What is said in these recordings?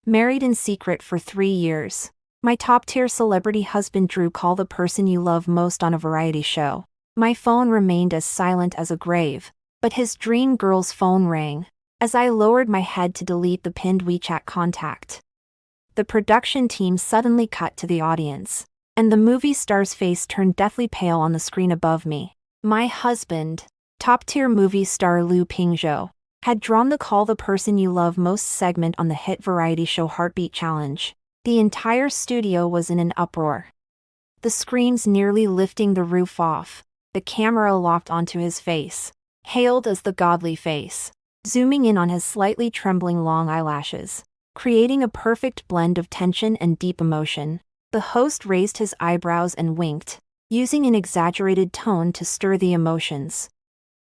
Married in secret for 3 years. My top-tier celebrity husband Drew call the person you love most on a variety show. My phone remained as silent as a grave, but his dream girl's phone rang. As I lowered my head to delete the pinned WeChat contact, the production team suddenly cut to the audience, and the movie star's face turned deathly pale on the screen above me. My husband, top-tier movie star Liu Pingzhou, had drawn the Call the Person You Love Most segment on the hit variety show Heartbeat Challenge. The entire studio was in an uproar. The screams nearly lifting the roof off, the camera locked onto his face, hailed as the godly face, zooming in on his slightly trembling long eyelashes, creating a perfect blend of tension and deep emotion. The host raised his eyebrows and winked, using an exaggerated tone to stir the emotions.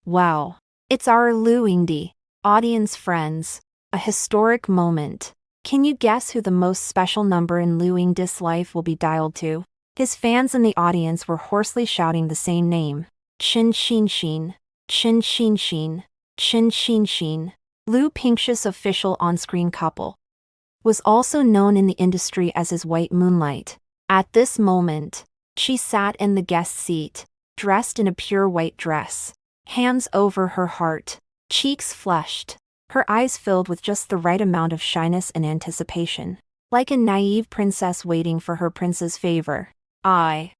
Wow. It's our Liu Yingdi. Audience friends. A historic moment. Can you guess who the most special number in Liu Yingdi's life will be dialed to? His fans in the audience were hoarsely shouting the same name. Chen Xinxin. Chen Xinxin. Chen Xinxin. Liu Pingzhou's official on-screen couple was also known in the industry as his white moonlight. At this moment, she sat in the guest seat, dressed in a pure white dress, hands over her heart, cheeks flushed, her eyes filled with just the right amount of shyness and anticipation, like a naive princess waiting for her prince's favor. I,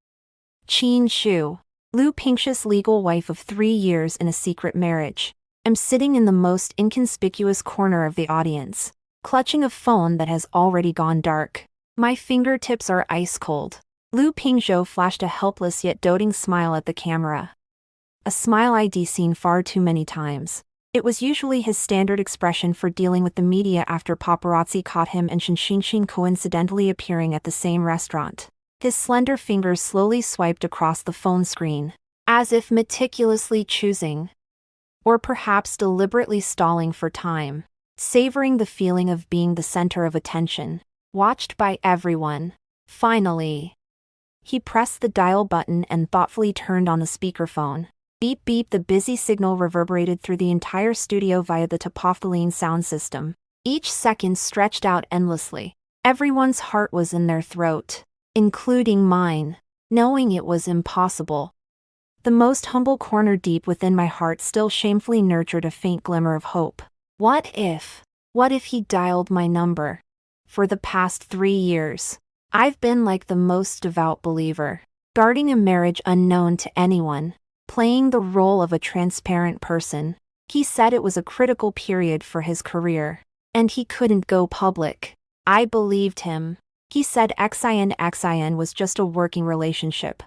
Qin Shu, Liu Pingzhou's legal wife of 3 years in a secret marriage, am sitting in the most inconspicuous corner of the audience, clutching a phone that has already gone dark. My fingertips are ice cold. Liu Pingzhou flashed a helpless yet doting smile at the camera. A smile I'd seen far too many times. It was usually his standard expression for dealing with the media after paparazzi caught him and Chen Xinxin coincidentally appearing at the same restaurant. His slender fingers slowly swiped across the phone screen, as if meticulously choosing, or perhaps deliberately stalling for time, savoring the feeling of being the center of attention, watched by everyone. Finally, he pressed the dial button and thoughtfully turned on the speakerphone. Beep beep, the busy signal reverberated through the entire studio via the top-of-the-line sound system. Each second stretched out endlessly. Everyone's heart was in their throat, including mine, knowing it was impossible. The most humble corner deep within my heart still shamefully nurtured a faint glimmer of hope. What if he dialed my number? For the past 3 years, I've been like the most devout believer, guarding a marriage unknown to anyone, playing the role of a transparent person. He said it was a critical period for his career, and he couldn't go public. I believed him. He said XIN was just a working relationship,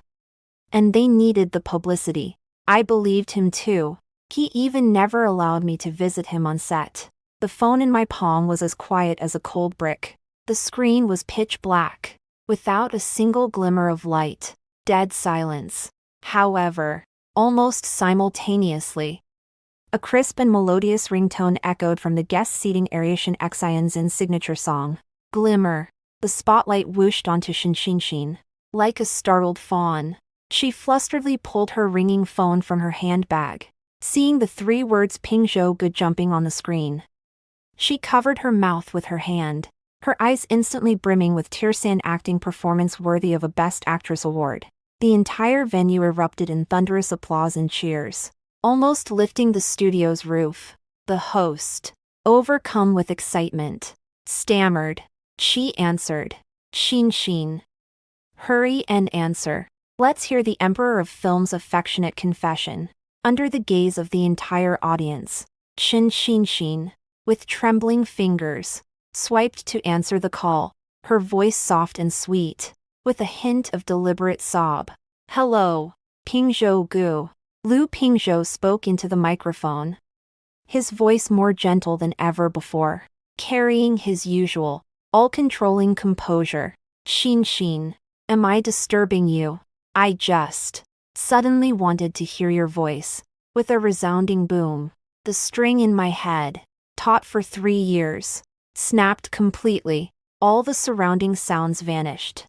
and they needed the publicity. I believed him too. He even never allowed me to visit him on set. The phone in my palm was as quiet as a cold brick. The screen was pitch black, without a single glimmer of light. Dead silence. However, almost simultaneously, a crisp and melodious ringtone echoed from the guest seating area. Shin Xin's signature song, Glimmer. The spotlight whooshed onto Shin Xinxin. Like a startled fawn, she flusteredly pulled her ringing phone from her handbag, seeing the 3 words Pingzhou Good jumping on the screen. She covered her mouth with her hand, her eyes instantly brimming with tears. An acting performance worthy of a Best Actress award. The entire venue erupted in thunderous applause and cheers, almost lifting the studio's roof. The host, overcome with excitement, stammered. She answered. Xinxin. Hurry and answer. Let's hear the Emperor of Film's affectionate confession. Under the gaze of the entire audience, Chen Xinxin, with trembling fingers, swiped to answer the call, her voice soft and sweet, with a hint of deliberate sob. Hello, Pingzhou Gu. Liu Pingzhou spoke into the microphone, his voice more gentle than ever before, carrying his usual, all-controlling composure. Xinxin, am I disturbing you? I just suddenly wanted to hear your voice. With a resounding boom, the string in my head, taut for 3 years, snapped completely. All the surrounding sounds vanished.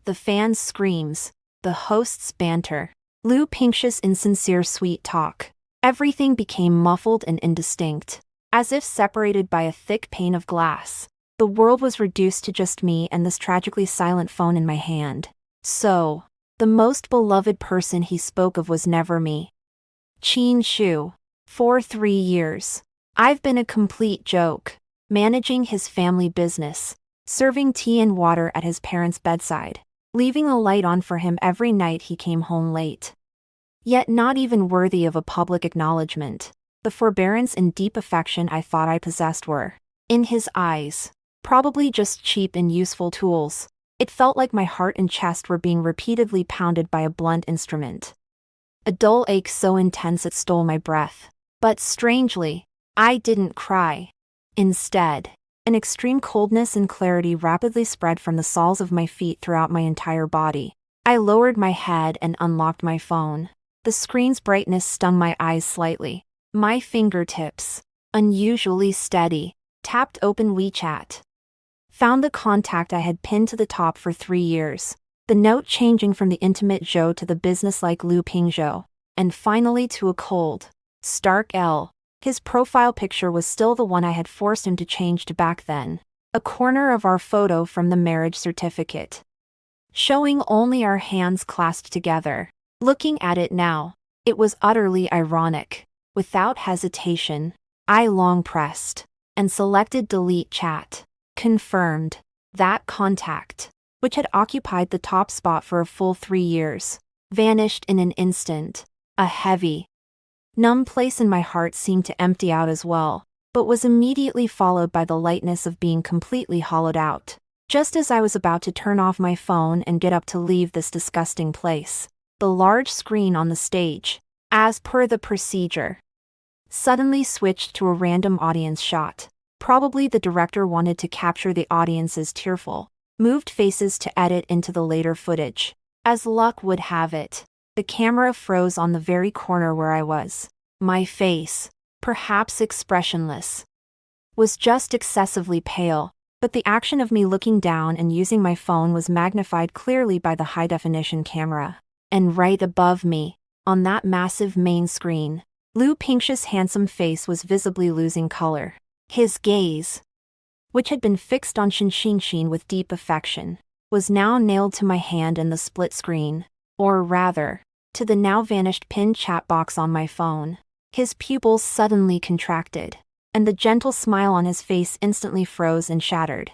The fans' screams, the host's banter, Liu Pingzhou's insincere sweet talk. Everything became muffled and indistinct, as if separated by a thick pane of glass. The world was reduced to just me and this tragically silent phone in my hand. So, the most beloved person he spoke of was never me. Chin Shu. For 3 years. I've been a complete joke, managing his family business, serving tea and water at his parents' bedside, leaving a light on for him every night he came home late. Yet not even worthy of a public acknowledgement, the forbearance and deep affection I thought I possessed were, in his eyes, probably just cheap and useful tools. It felt like my heart and chest were being repeatedly pounded by a blunt instrument. A dull ache so intense it stole my breath. But strangely, I didn't cry. Instead, an extreme coldness and clarity rapidly spread from the soles of my feet throughout my entire body. I lowered my head and unlocked my phone. The screen's brightness stung my eyes slightly. My fingertips, unusually steady, tapped open WeChat. Found the contact I had pinned to the top for 3 years. The note changing from the intimate Zhou to the businesslike Lu Pingzhou, and finally to a cold, stark L. His profile picture was still the one I had forced him to change to back then. A corner of our photo from the marriage certificate, showing only our hands clasped together. Looking at it now, it was utterly ironic. Without hesitation, I long pressed and selected delete chat. Confirmed. That contact, which had occupied the top spot for a full 3 years, vanished in an instant. A heavy, numb place in my heart seemed to empty out as well, but was immediately followed by the lightness of being completely hollowed out. Just as I was about to turn off my phone and get up to leave this disgusting place, the large screen on the stage, as per the procedure, suddenly switched to a random audience shot. Probably the director wanted to capture the audience's tearful, moved faces to edit into the later footage. As luck would have it, the camera froze on the very corner where I was. My face, perhaps expressionless, was just excessively pale, but the action of me looking down and using my phone was magnified clearly by the high-definition camera. And right above me, on that massive main screen, Lu Pingzhou's handsome face was visibly losing color. His gaze, which had been fixed on Xin with deep affection, was now nailed to my hand and the split screen, or rather, to the now vanished pinned chat box on my phone. His pupils suddenly contracted, and the gentle smile on his face instantly froze and shattered,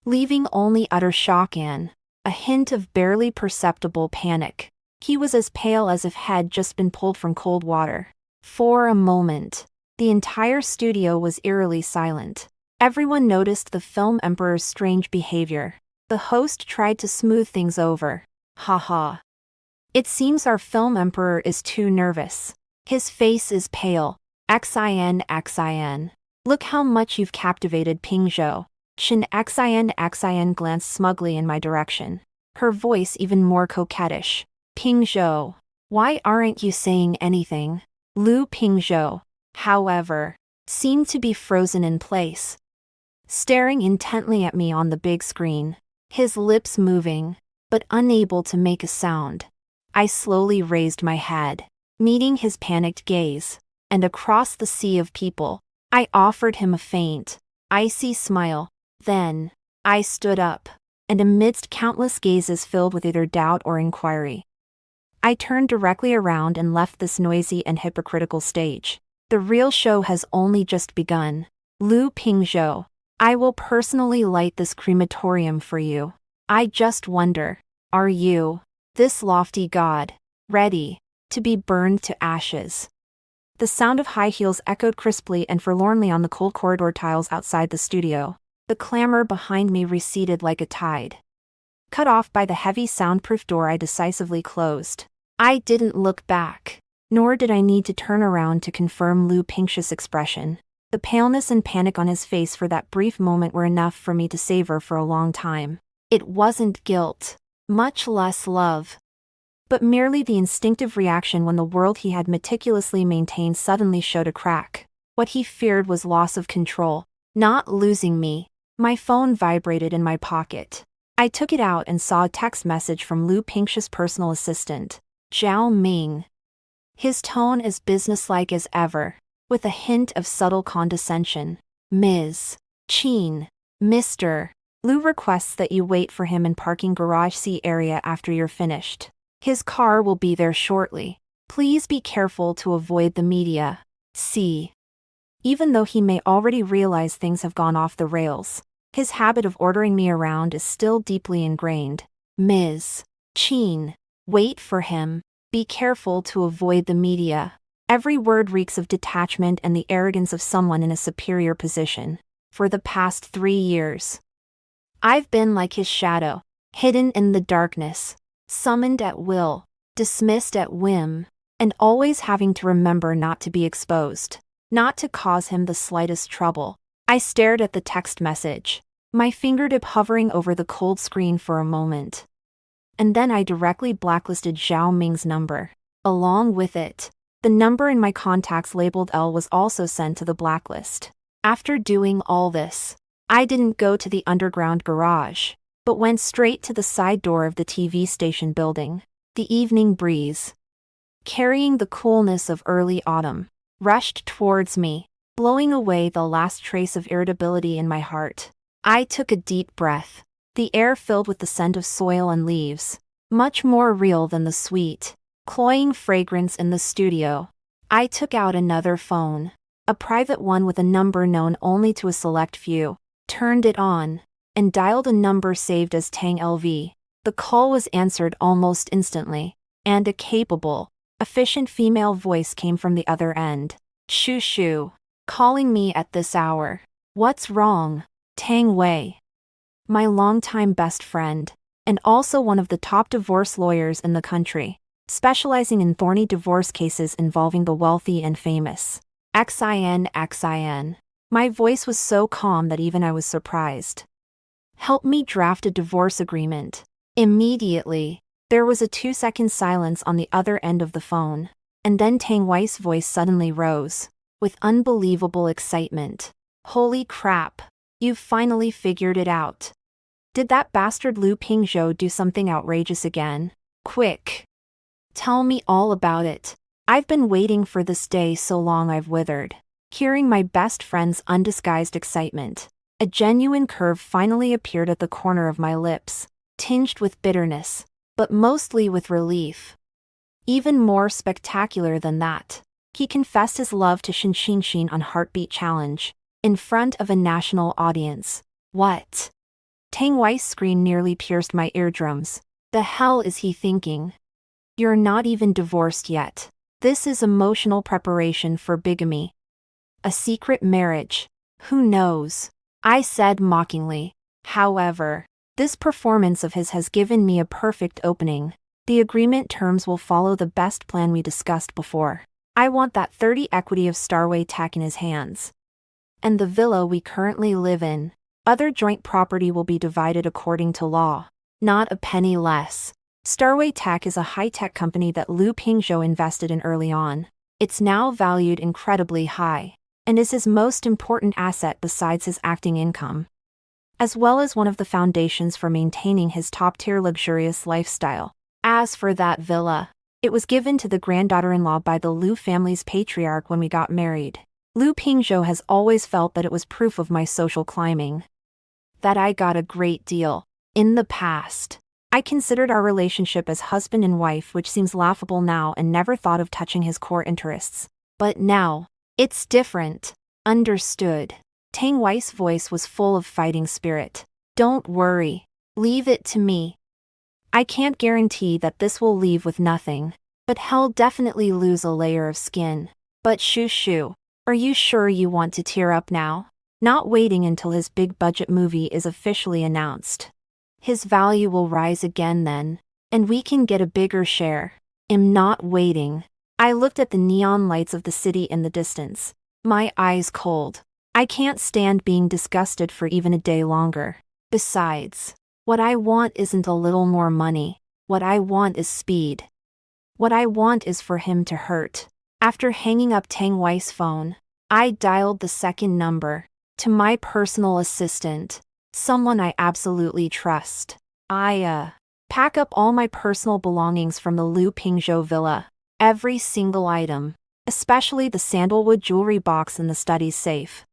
leaving only utter shock and a hint of barely perceptible panic. He was as pale as if had just been pulled from cold water. For a moment, the entire studio was eerily silent. Everyone noticed the film emperor's strange behavior. The host tried to smooth things over. Haha. It seems our film emperor is too nervous. His face is pale. XIN. Look how much you've captivated Pingzhou. XIN glanced smugly in my direction, her voice even more coquettish. Pingzhou, why aren't you saying anything? Lu Pingzhou, however, seemed to be frozen in place, staring intently at me on the big screen, his lips moving, but unable to make a sound. I slowly raised my head, meeting his panicked gaze, and across the sea of people, I offered him a faint, icy smile. Then, I stood up, and amidst countless gazes filled with either doubt or inquiry, I turned directly around and left this noisy and hypocritical stage. The real show has only just begun. Lu Pingzhou, I will personally light this crematorium for you. I just wonder, are you, this lofty god, ready to be burned to ashes? The sound of high heels echoed crisply and forlornly on the cold corridor tiles outside the studio. The clamor behind me receded like a tide, cut off by the heavy soundproof door I decisively closed. I didn't look back, nor did I need to turn around to confirm Lu Pingzhou's expression. The paleness and panic on his face for that brief moment were enough for me to savor for a long time. It wasn't guilt, much less love, but merely the instinctive reaction when the world he had meticulously maintained suddenly showed a crack. What he feared was loss of control, not losing me. My phone vibrated in my pocket. I took it out and saw a text message from Lu Pingzhou's personal assistant, Zhao Ming. His tone as businesslike as ever, with a hint of subtle condescension. Ms. Qin, Mr. Lu requests that you wait for him in parking garage C area after you're finished. His car will be there shortly. Please be careful to avoid the media. C. Even though he may already realize things have gone off the rails, his habit of ordering me around is still deeply ingrained. Ms. Chin. Wait for him. Be careful to avoid the media. Every word reeks of detachment and the arrogance of someone in a superior position. For the past 3 years, I've been like his shadow, hidden in the darkness, summoned at will, dismissed at whim, and always having to remember not to be exposed, not to cause him the slightest trouble. I stared at the text message, my fingertip hovering over the cold screen for a moment. And then I directly blacklisted Zhao Ming's number. Along with it, the number in my contacts labeled L was also sent to the blacklist. After doing all this, I didn't go to the underground garage, but went straight to the side door of the TV station building. The evening breeze, carrying the coolness of early autumn, rushed towards me, blowing away the last trace of irritability in my heart. I took a deep breath, the air filled with the scent of soil and leaves, much more real than the sweet, cloying fragrance in the studio. I took out another phone, a private one with a number known only to a select few, turned it on, and dialed a number saved as Tang LV. The call was answered almost instantly, and a capable, efficient female voice came from the other end. Shoo shoo. Calling me at this hour. What's wrong? Tang Wei. My longtime best friend, and also one of the top divorce lawyers in the country, specializing in thorny divorce cases involving the wealthy and famous. XIN. My voice was so calm that even I was surprised. Help me draft a divorce agreement. Immediately, there was a 2-second silence on the other end of the phone, and then Tang Wei's voice suddenly rose, with unbelievable excitement. Holy crap, you've finally figured it out. Did that bastard Lu Pingzhou do something outrageous again? Quick. Tell me all about it. I've been waiting for this day so long I've withered. Hearing my best friend's undisguised excitement, a genuine curve finally appeared at the corner of my lips, tinged with bitterness, but mostly with relief. Even more spectacular than that, he confessed his love to Shin Xin on Heartbeat Challenge, in front of a national audience. What? Tang Wei's scream nearly pierced my eardrums. The hell is he thinking? You're not even divorced yet. This is emotional preparation for bigamy. A secret marriage. Who knows? I said mockingly. However, this performance of his has given me a perfect opening. The agreement terms will follow the best plan we discussed before. I want that 30 equity of Starway Tech in his hands. And the villa we currently live in. Other joint property will be divided according to law. Not a penny less. Starway Tech is a high-tech company that Lu Pingzhou invested in early on. It's now valued incredibly high, and is his most important asset besides his acting income, as well as one of the foundations for maintaining his top-tier luxurious lifestyle. As for that villa, it was given to the granddaughter-in-law by the Lu family's patriarch when we got married. Lu Pingzhou has always felt that it was proof of my social climbing, that I got a great deal. In the past, I considered our relationship as husband and wife, which seems laughable now, and never thought of touching his core interests. But now, it's different. Understood. Tang Wei's voice was full of fighting spirit. Don't worry. Leave it to me. I can't guarantee that this will leave with nothing, but he'll definitely lose a layer of skin. But shoo, are you sure you want to tear up now? Not waiting until his big budget movie is officially announced. His value will rise again then, and we can get a bigger share. I'm not waiting. I looked at the neon lights of the city in the distance, my eyes cold. I can't stand being disgusted for even a day longer. Besides, what I want isn't a little more money. What I want is speed. What I want is for him to hurt. After hanging up Tang Wei's phone, I dialed the second number, to my personal assistant, someone I absolutely trust. I pack up all my personal belongings from the Lu Pingzhou villa, every single item, especially the sandalwood jewelry box in the study's safe.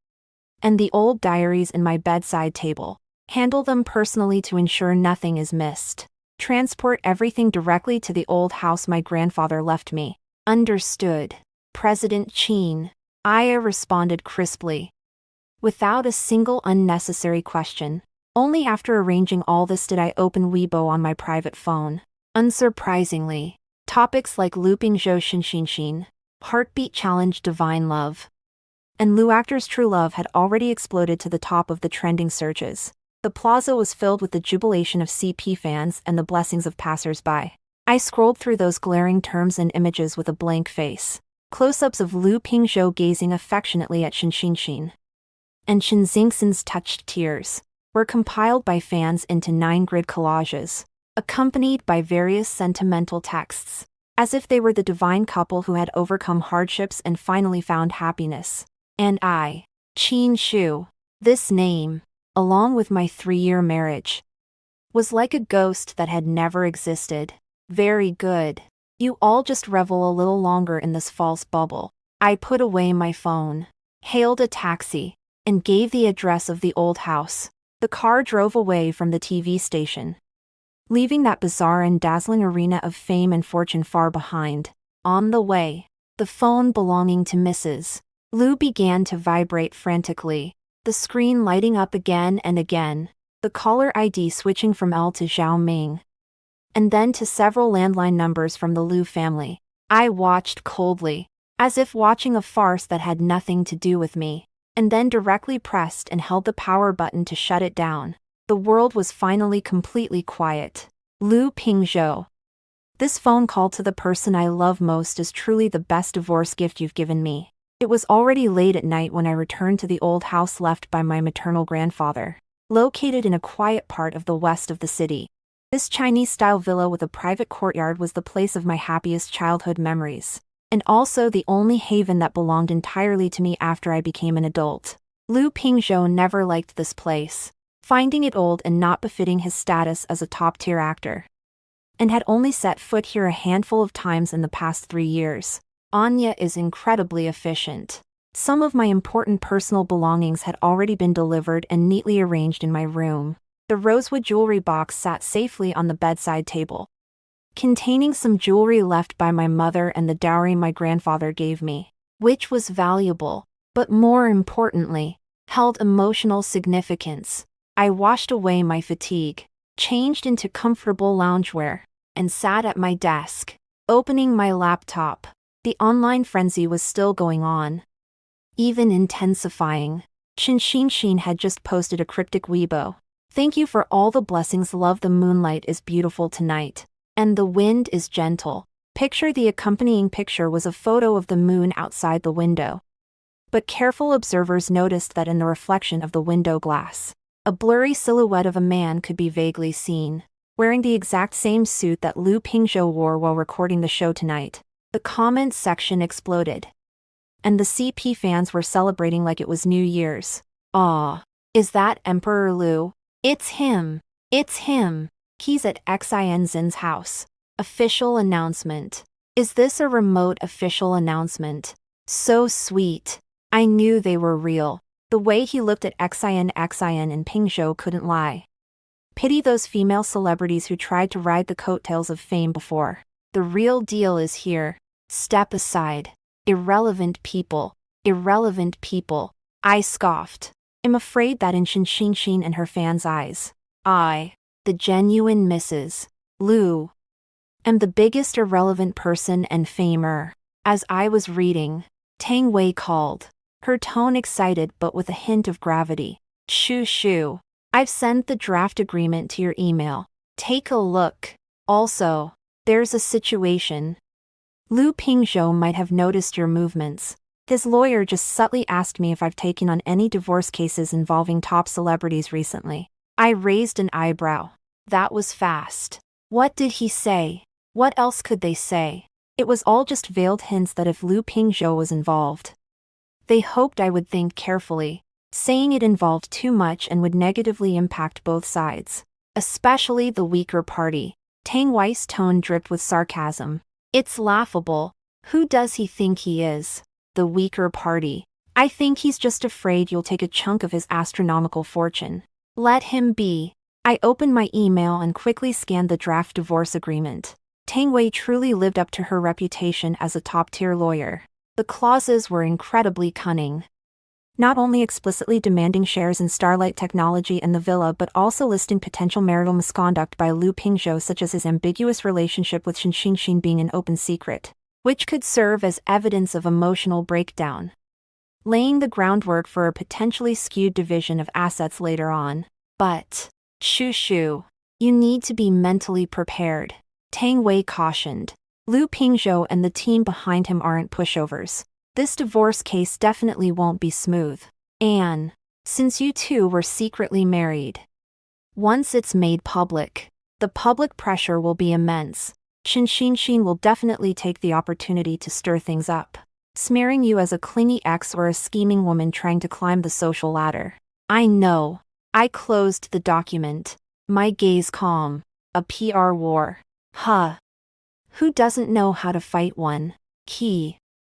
And the old diaries in my bedside table. Handle them personally to ensure nothing is missed. Transport everything directly to the old house my grandfather left me. Understood, President Chin. Aya responded crisply. Without a single unnecessary question. Only after arranging all this did I open Weibo on my private phone. Unsurprisingly, topics like Lu Pingzhou Xin, Heartbeat Challenge Divine Love, and Lu Actor's True Love had already exploded to the top of the trending searches. The plaza was filled with the jubilation of CP fans and the blessings of passers-by. I scrolled through those glaring terms and images with a blank face. Close-ups of Lu Pingzhou gazing affectionately at Xin, and Chen Xingxin's touched tears, were compiled by fans into 9-grid collages, accompanied by various sentimental texts, as if they were the divine couple who had overcome hardships and finally found happiness. And I, Qin Shu, this name, along with my 3-year marriage, was like a ghost that had never existed. Very good. You all just revel a little longer in this false bubble. I put away my phone, hailed a taxi, and gave the address of the old house. The car drove away from the TV station, leaving that bizarre and dazzling arena of fame and fortune far behind. On the way, the phone belonging to Mrs. Lu began to vibrate frantically, the screen lighting up again and again, the caller ID switching from L to Zhao Ming, and then to several landline numbers from the Lu family. I watched coldly, as if watching a farce that had nothing to do with me, and then directly pressed and held the power button to shut it down. The world was finally completely quiet. Lu Pingzhou. This phone call to the person I love most is truly the best divorce gift you've given me. It was already late at night when I returned to the old house left by my maternal grandfather, located in a quiet part of the west of the city. This Chinese-style villa with a private courtyard was the place of my happiest childhood memories, and also the only haven that belonged entirely to me after I became an adult. Lu Pingzhou never liked this place, finding it old and not befitting his status as a top-tier actor, and had only set foot here a handful of times in the past 3 years. Anya is incredibly efficient. Some of my important personal belongings had already been delivered and neatly arranged in my room. The rosewood jewelry box sat safely on the bedside table, containing some jewelry left by my mother and the dowry my grandfather gave me, which was valuable, but more importantly, held emotional significance. I washed away my fatigue, changed into comfortable loungewear, and sat at my desk, opening my laptop. The online frenzy was still going on, even intensifying. Chen Xinxin had just posted a cryptic Weibo. Thank you for all the blessings, love. The moonlight is beautiful tonight, and the wind is gentle. Picture. The accompanying picture was a photo of the moon outside the window. But careful observers noticed that in the reflection of the window glass, a blurry silhouette of a man could be vaguely seen, wearing the exact same suit that Lu Pingzhou wore while recording the show tonight. The comments section exploded, and the CP fans were celebrating like it was New Year's. "Aw, is that Emperor Lu? It's him! It's him! He's at Xin's house." Official announcement. Is this a remote official announcement? So sweet. I knew they were real. The way he looked at Xin and Pingzhou couldn't lie. Pity those female celebrities who tried to ride the coattails of fame before. The real deal is here. Step aside. Irrelevant people. Irrelevant people. I scoffed. I'm afraid that in Xin and her fans' eyes, I, the genuine Mrs. Lu, am the biggest irrelevant person and famer. As I was reading, Tang Wei called, her tone excited but with a hint of gravity. Shu, I've sent the draft agreement to your email. Take a look. Also, there's a situation. Lu Pingzhou might have noticed your movements. His lawyer just subtly asked me if I've taken on any divorce cases involving top celebrities recently. I raised an eyebrow. That was fast. What did he say? What else could they say? It was all just veiled hints that if Lu Pingzhou was involved, they hoped I would think carefully, saying it involved too much and would negatively impact both sides, especially the weaker party. Tang Wei's tone dripped with sarcasm. It's laughable. Who does he think he is? The weaker party. I think he's just afraid you'll take a chunk of his astronomical fortune. Let him be. I opened my email and quickly scanned the draft divorce agreement. Tang Wei truly lived up to her reputation as a top-tier lawyer. The clauses were incredibly cunning. Not only explicitly demanding shares in Starlight Technology and the villa but also listing potential marital misconduct by Lu Pingzhou, such as his ambiguous relationship with Shen Xinxin being an open secret, which could serve as evidence of emotional breakdown, laying the groundwork for a potentially skewed division of assets later on. But, Shu, you need to be mentally prepared, Tang Wei cautioned. Lu Pingzhou and the team behind him aren't pushovers. This divorce case definitely won't be smooth. And, since you two were secretly married, once it's made public, the public pressure will be immense. Shen Xinxin will definitely take the opportunity to stir things up, smearing you as a clingy ex or a scheming woman trying to climb the social ladder. I know. I closed the document, my gaze calm. A PR war. Huh. Who doesn't know how to fight one?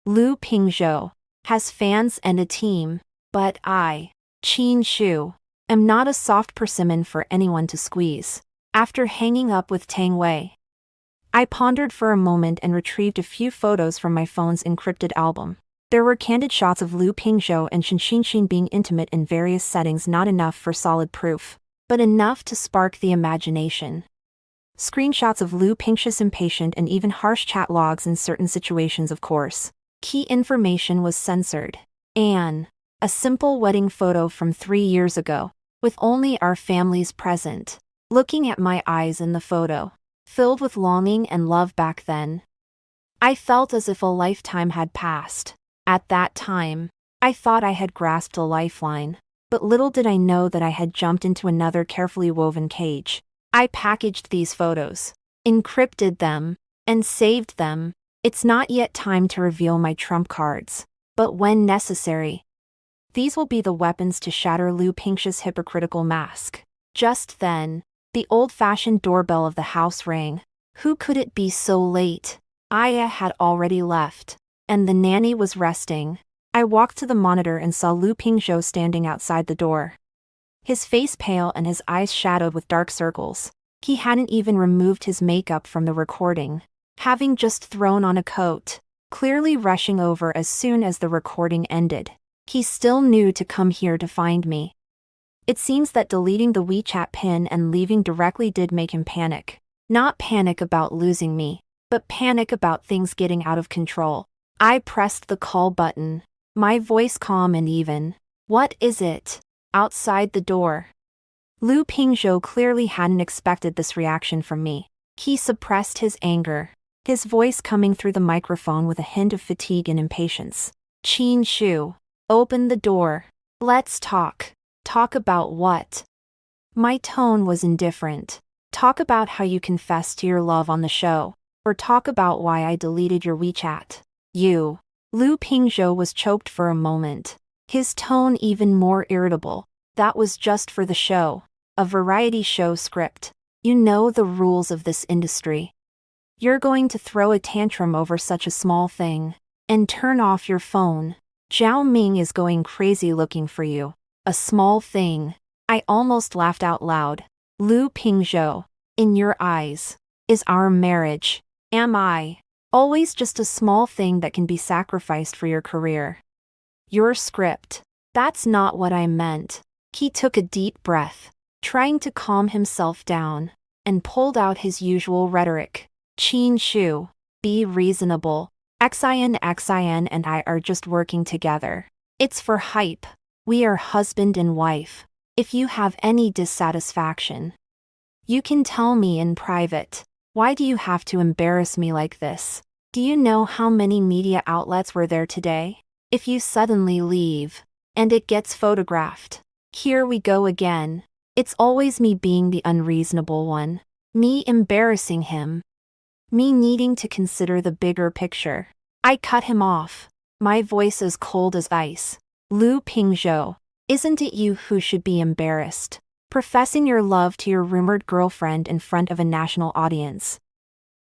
Lu Pingzhou has fans and a team, but I, Qin Shu, am not a soft persimmon for anyone to squeeze. After hanging up with Tang Wei, I pondered for a moment and retrieved a few photos from my phone's encrypted album. There were candid shots of Lu Pingzhou and Shen Xinxin being intimate in various settings, not enough for solid proof, but enough to spark the imagination. Screenshots of Lu Pingzhou's impatient and even harsh chat logs in certain situations, of course. Key information was censored. A simple wedding photo from 3 years ago, with only our families present. Looking at my eyes in the photo, filled with longing and love back then, I felt as if a lifetime had passed. At that time, I thought I had grasped a lifeline, but little did I know that I had jumped into another carefully woven cage. I packaged these photos, encrypted them, and saved them. It's not yet time to reveal my trump cards, but when necessary, these will be the weapons to shatter Lu Pingzhou's hypocritical mask. Just then, the old-fashioned doorbell of the house rang. Who could it be so late? Aya had already left, and the nanny was resting. I walked to the monitor and saw Lu Pingzhou standing outside the door, his face pale and his eyes shadowed with dark circles. He hadn't even removed his makeup from the recording, having just thrown on a coat, clearly rushing over as soon as the recording ended. He still knew to come here to find me. It seems that deleting the WeChat pin and leaving directly did make him panic. Not panic about losing me, but panic about things getting out of control. I pressed the call button, my voice calm and even. What is it? Outside the door. Lu Pingzhou clearly hadn't expected this reaction from me. He suppressed his anger, his voice coming through the microphone with a hint of fatigue and impatience. Qin Shu, open the door. Let's talk. Talk about what? My tone was indifferent. Talk about how you confessed to your love on the show, or talk about why I deleted your WeChat. You. Lu Pingzhou was choked for a moment, his tone even more irritable. That was just for the show. A variety show script. You know the rules of this industry. You're going to throw a tantrum over such a small thing, and turn off your phone. Zhao Ming is going crazy looking for you. A small thing. I almost laughed out loud. Lu Pingzhou, in your eyes, is our marriage, am I, always just a small thing that can be sacrificed for your career? Your script. That's not what I meant. He took a deep breath, trying to calm himself down, and pulled out his usual rhetoric. Qin Shu, be reasonable. Xin and I are just working together. It's for hype. We are husband and wife. If you have any dissatisfaction, you can tell me in private. Why do you have to embarrass me like this? Do you know how many media outlets were there today? If you suddenly leave, and it gets photographed, here we go again. It's always me being the unreasonable one. Me embarrassing him. Me needing to consider the bigger picture. I cut him off, my voice as cold as ice. Lu Pingzhou, isn't it you who should be embarrassed? Professing your love to your rumored girlfriend in front of a national audience,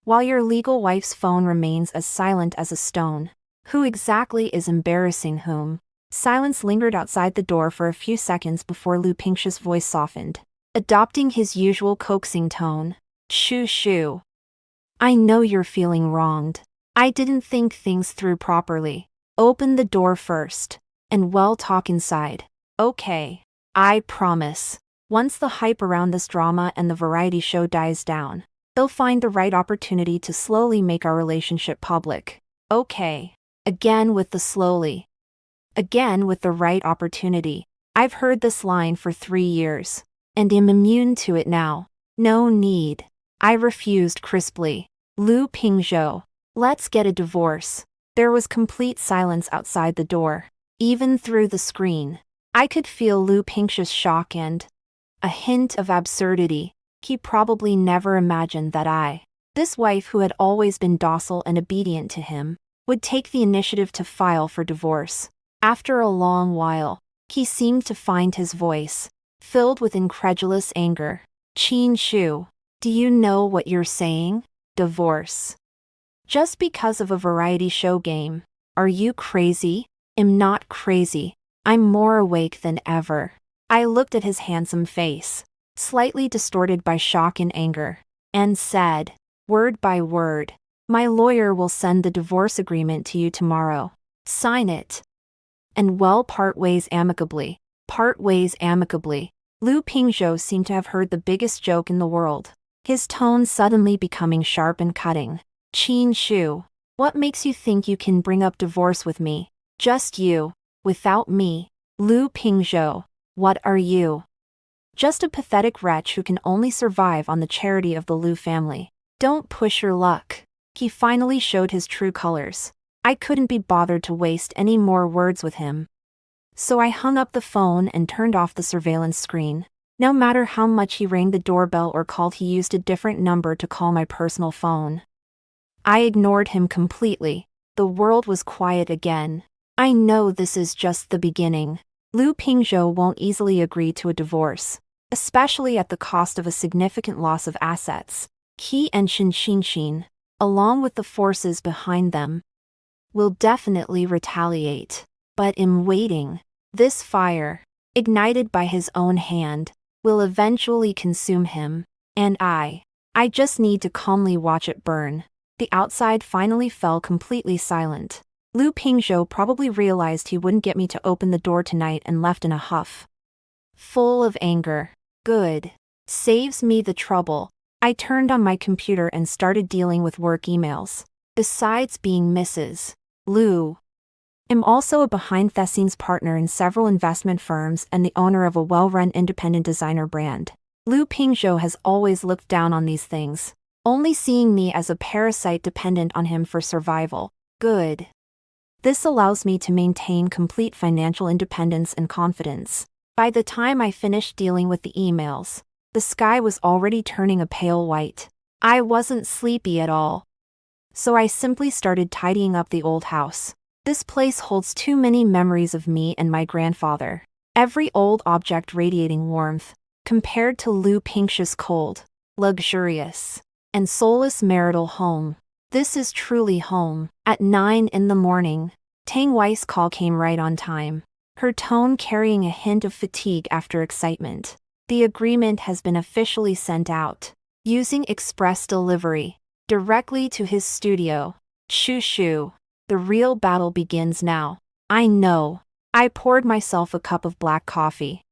while your legal wife's phone remains as silent as a stone. Who exactly is embarrassing whom? Silence lingered outside the door for a few seconds before Lu Pingshu's voice softened, adopting his usual coaxing tone. Shoo shoo. I know you're feeling wronged. I didn't think things through properly. Open the door first. And we'll talk inside. Okay. I promise. Once the hype around this drama and the variety show dies down, they'll find the right opportunity to slowly make our relationship public. Okay. Again with the slowly. Again with the right opportunity. I've heard this line for 3 years. And am immune to it now. No need. I refused crisply. Lu Pingshu. Let's get a divorce. There was complete silence outside the door. Even through the screen, I could feel Lu Pingshu's shock and a hint of absurdity. He probably never imagined that this wife who had always been docile and obedient to him, would take the initiative to file for divorce. After a long while, he seemed to find his voice, filled with incredulous anger. Qin Shu, do you know what you're saying? Divorce. Just because of a variety show game. Are you crazy? I'm not crazy. I'm more awake than ever. I looked at his handsome face, slightly distorted by shock and anger, and said, word by word, my lawyer will send the divorce agreement to you tomorrow. Sign it. And we'll part ways amicably. Part ways amicably. Lu Pingshu seemed to have heard the biggest joke in the world, his tone suddenly becoming sharp and cutting. Qin Shu, what makes you think you can bring up divorce with me? Just you, without me. Lu Pingshu, what are you? Just a pathetic wretch who can only survive on the charity of the Lu family. Don't push your luck. He finally showed his true colors. I couldn't be bothered to waste any more words with him. So I hung up the phone and turned off the surveillance screen. No matter how much he rang the doorbell or called, he used a different number to call my personal phone. I ignored him completely. The world was quiet again. I know this is just the beginning. Lu Pingshu won't easily agree to a divorce, especially at the cost of a significant loss of assets. He and Xin, along with the forces behind them, will definitely retaliate. But in waiting, this fire, ignited by his own hand, will eventually consume him, and I just need to calmly watch it burn. The outside finally fell completely silent. Lu Pingshu probably realized he wouldn't get me to open the door tonight and left in a huff. Full of anger. Good. Saves me the trouble. I turned on my computer and started dealing with work emails. Besides being Mrs. Lu, I'm also a behind-the-scenes partner in several investment firms and the owner of a well-run independent designer brand. Lu Pingshu has always looked down on these things, only seeing me as a parasite dependent on him for survival. Good. This allows me to maintain complete financial independence and confidence. By the time I finished dealing with the emails, the sky was already turning a pale white. I wasn't sleepy at all. So I simply started tidying up the old house. This place holds too many memories of me and my grandfather. Every old object radiating warmth, compared to Lu Pingshu's cold, luxurious, and soulless marital home. This is truly home. At 9 in the morning, Tang Wei's call came right on time, her tone carrying a hint of fatigue after excitement. The agreement has been officially sent out, using express delivery, directly to his studio. Shoo. The real battle begins now. I know. I poured myself a cup of black coffee,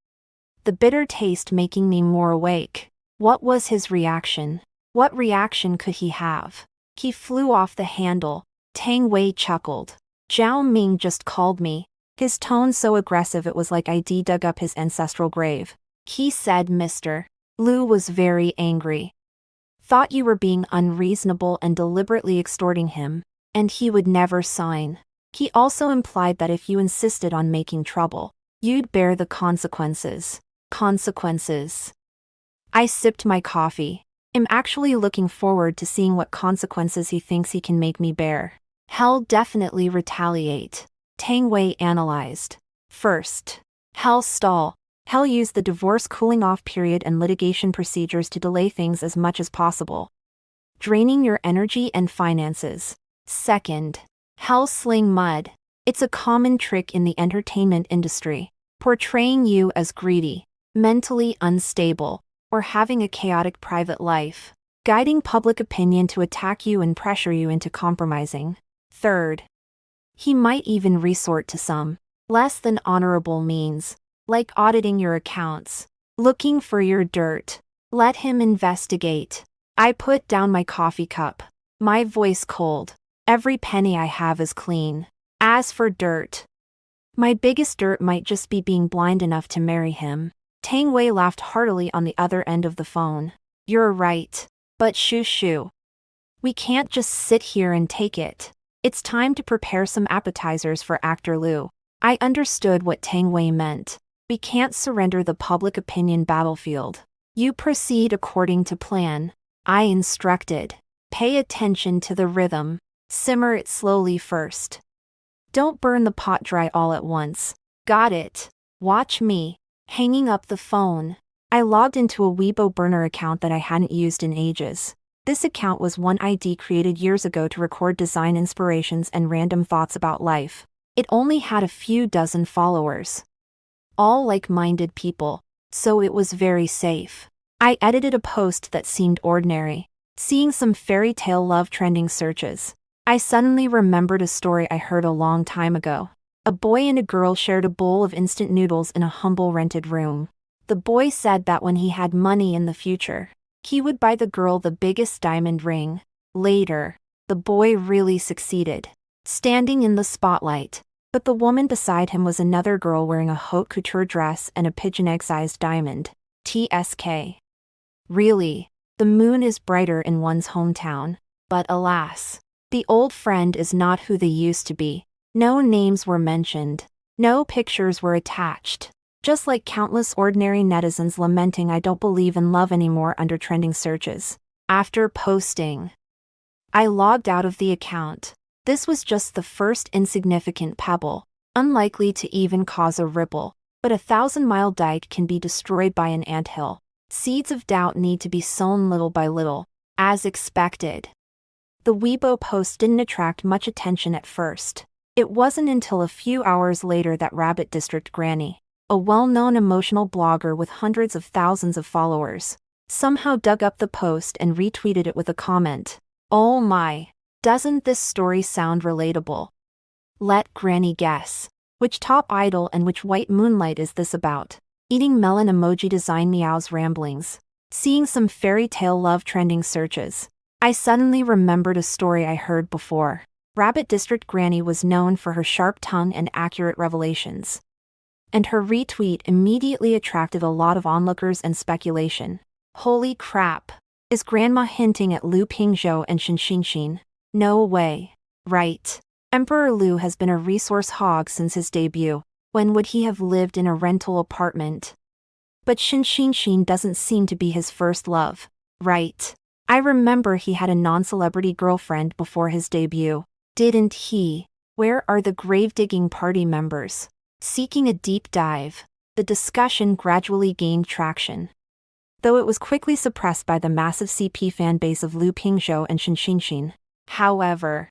the bitter taste making me more awake. What was his reaction? What reaction could he have? He flew off the handle. Tang Wei chuckled. Zhao Ming just called me, his tone so aggressive it was like I'd dug up his ancestral grave. He said Mr. Lu was very angry. Thought you were being unreasonable and deliberately extorting him, and he would never sign. He also implied that if you insisted on making trouble, you'd bear the consequences. Consequences. I sipped my coffee. I'm actually looking forward to seeing what consequences he thinks he can make me bear. He'll definitely retaliate. Tang Wei analyzed. First, he'll stall. He'll use the divorce cooling-off period and litigation procedures to delay things as much as possible, draining your energy and finances. Second, he'll sling mud. It's a common trick in the entertainment industry, portraying you as greedy, mentally unstable, or having a chaotic private life, guiding public opinion to attack you and pressure you into compromising. Third, he might even resort to some less than honorable means, like auditing your accounts, looking for your dirt. Let him investigate. I put down my coffee cup, my voice cold. Every penny I have is clean. As for dirt, my biggest dirt might just be being blind enough to marry him. Tang Wei laughed heartily on the other end of the phone. You're right. But shoo. We can't just sit here and take it. It's time to prepare some appetizers for actor Liu. I understood what Tang Wei meant. We can't surrender the public opinion battlefield. You proceed according to plan. I instructed. Pay attention to the rhythm. Simmer it slowly first. Don't burn the pot dry all at once. Got it. Watch me. Hanging up the phone, I logged into a Weibo burner account that I hadn't used in ages. This account was one ID created years ago to record design inspirations and random thoughts about life. It only had a few dozen followers, all like-minded people, so it was very safe. I edited a post that seemed ordinary, seeing some fairy tale love trending searches. I suddenly remembered a story I heard a long time ago. A boy and a girl shared a bowl of instant noodles in a humble rented room. The boy said that when he had money in the future, he would buy the girl the biggest diamond ring. Later, the boy really succeeded, standing in the spotlight, but the woman beside him was another girl wearing a haute couture dress and a pigeon egg-sized diamond. TSK. Really, the moon is brighter in one's hometown, but alas, the old friend is not who they used to be. No names were mentioned. No pictures were attached. Just like countless ordinary netizens lamenting I don't believe in love anymore under trending searches. After posting, I logged out of the account. This was just the first insignificant pebble, unlikely to even cause a ripple, but a 1,000-mile dike can be destroyed by an anthill. Seeds of doubt need to be sown little by little, as expected. The Weibo post didn't attract much attention at first. It wasn't until a few hours later that Rabbit District Granny, a well-known emotional blogger with hundreds of thousands of followers, somehow dug up the post and retweeted it with a comment. Oh my, doesn't this story sound relatable? Let Granny guess. Which top idol and which white moonlight is this about? Eating melon emoji design meows ramblings. Seeing some fairy tale love trending searches. I suddenly remembered a story I heard before. Rabbit District Granny was known for her sharp tongue and accurate revelations. And her retweet immediately attracted a lot of onlookers and speculation. Holy crap! Is Grandma hinting at Liu Pingzhou and Shen Xinxin? No way. Right. Emperor Liu has been a resource hog since his debut. When would he have lived in a rental apartment? But Shen Xinxin doesn't seem to be his first love. Right. I remember he had a non-celebrity girlfriend before his debut. Didn't he? Where are the grave-digging party members? Seeking a deep dive, the discussion gradually gained traction, though it was quickly suppressed by the massive CP fan base of Liu Pingzhou and Shen Xinxin. However,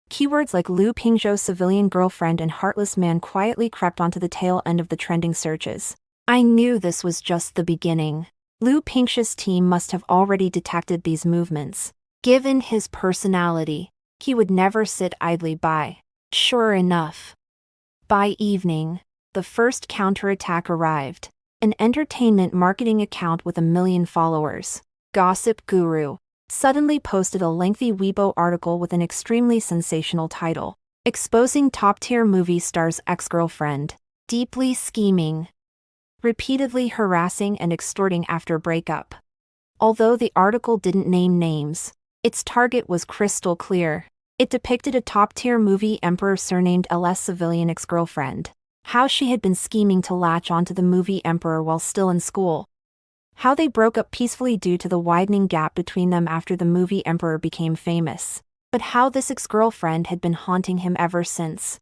keywords like Liu Pingzhou's civilian girlfriend and heartless man quietly crept onto the tail end of the trending searches. I knew this was just the beginning. Liu Pingzhou's team must have already detected these movements. Given his personality, he would never sit idly by. Sure enough, by evening, the first counterattack arrived. An entertainment marketing account with 1 million followers, Gossip Guru, suddenly posted a lengthy Weibo article with an extremely sensational title, exposing top-tier movie star's ex-girlfriend, deeply scheming, repeatedly harassing and extorting after breakup. Although the article didn't name names, its target was crystal clear. It depicted a top-tier movie emperor surnamed LS civilian ex-girlfriend. How she had been scheming to latch onto the movie emperor while still in school. How they broke up peacefully due to the widening gap between them after the movie emperor became famous. But how this ex-girlfriend had been haunting him ever since.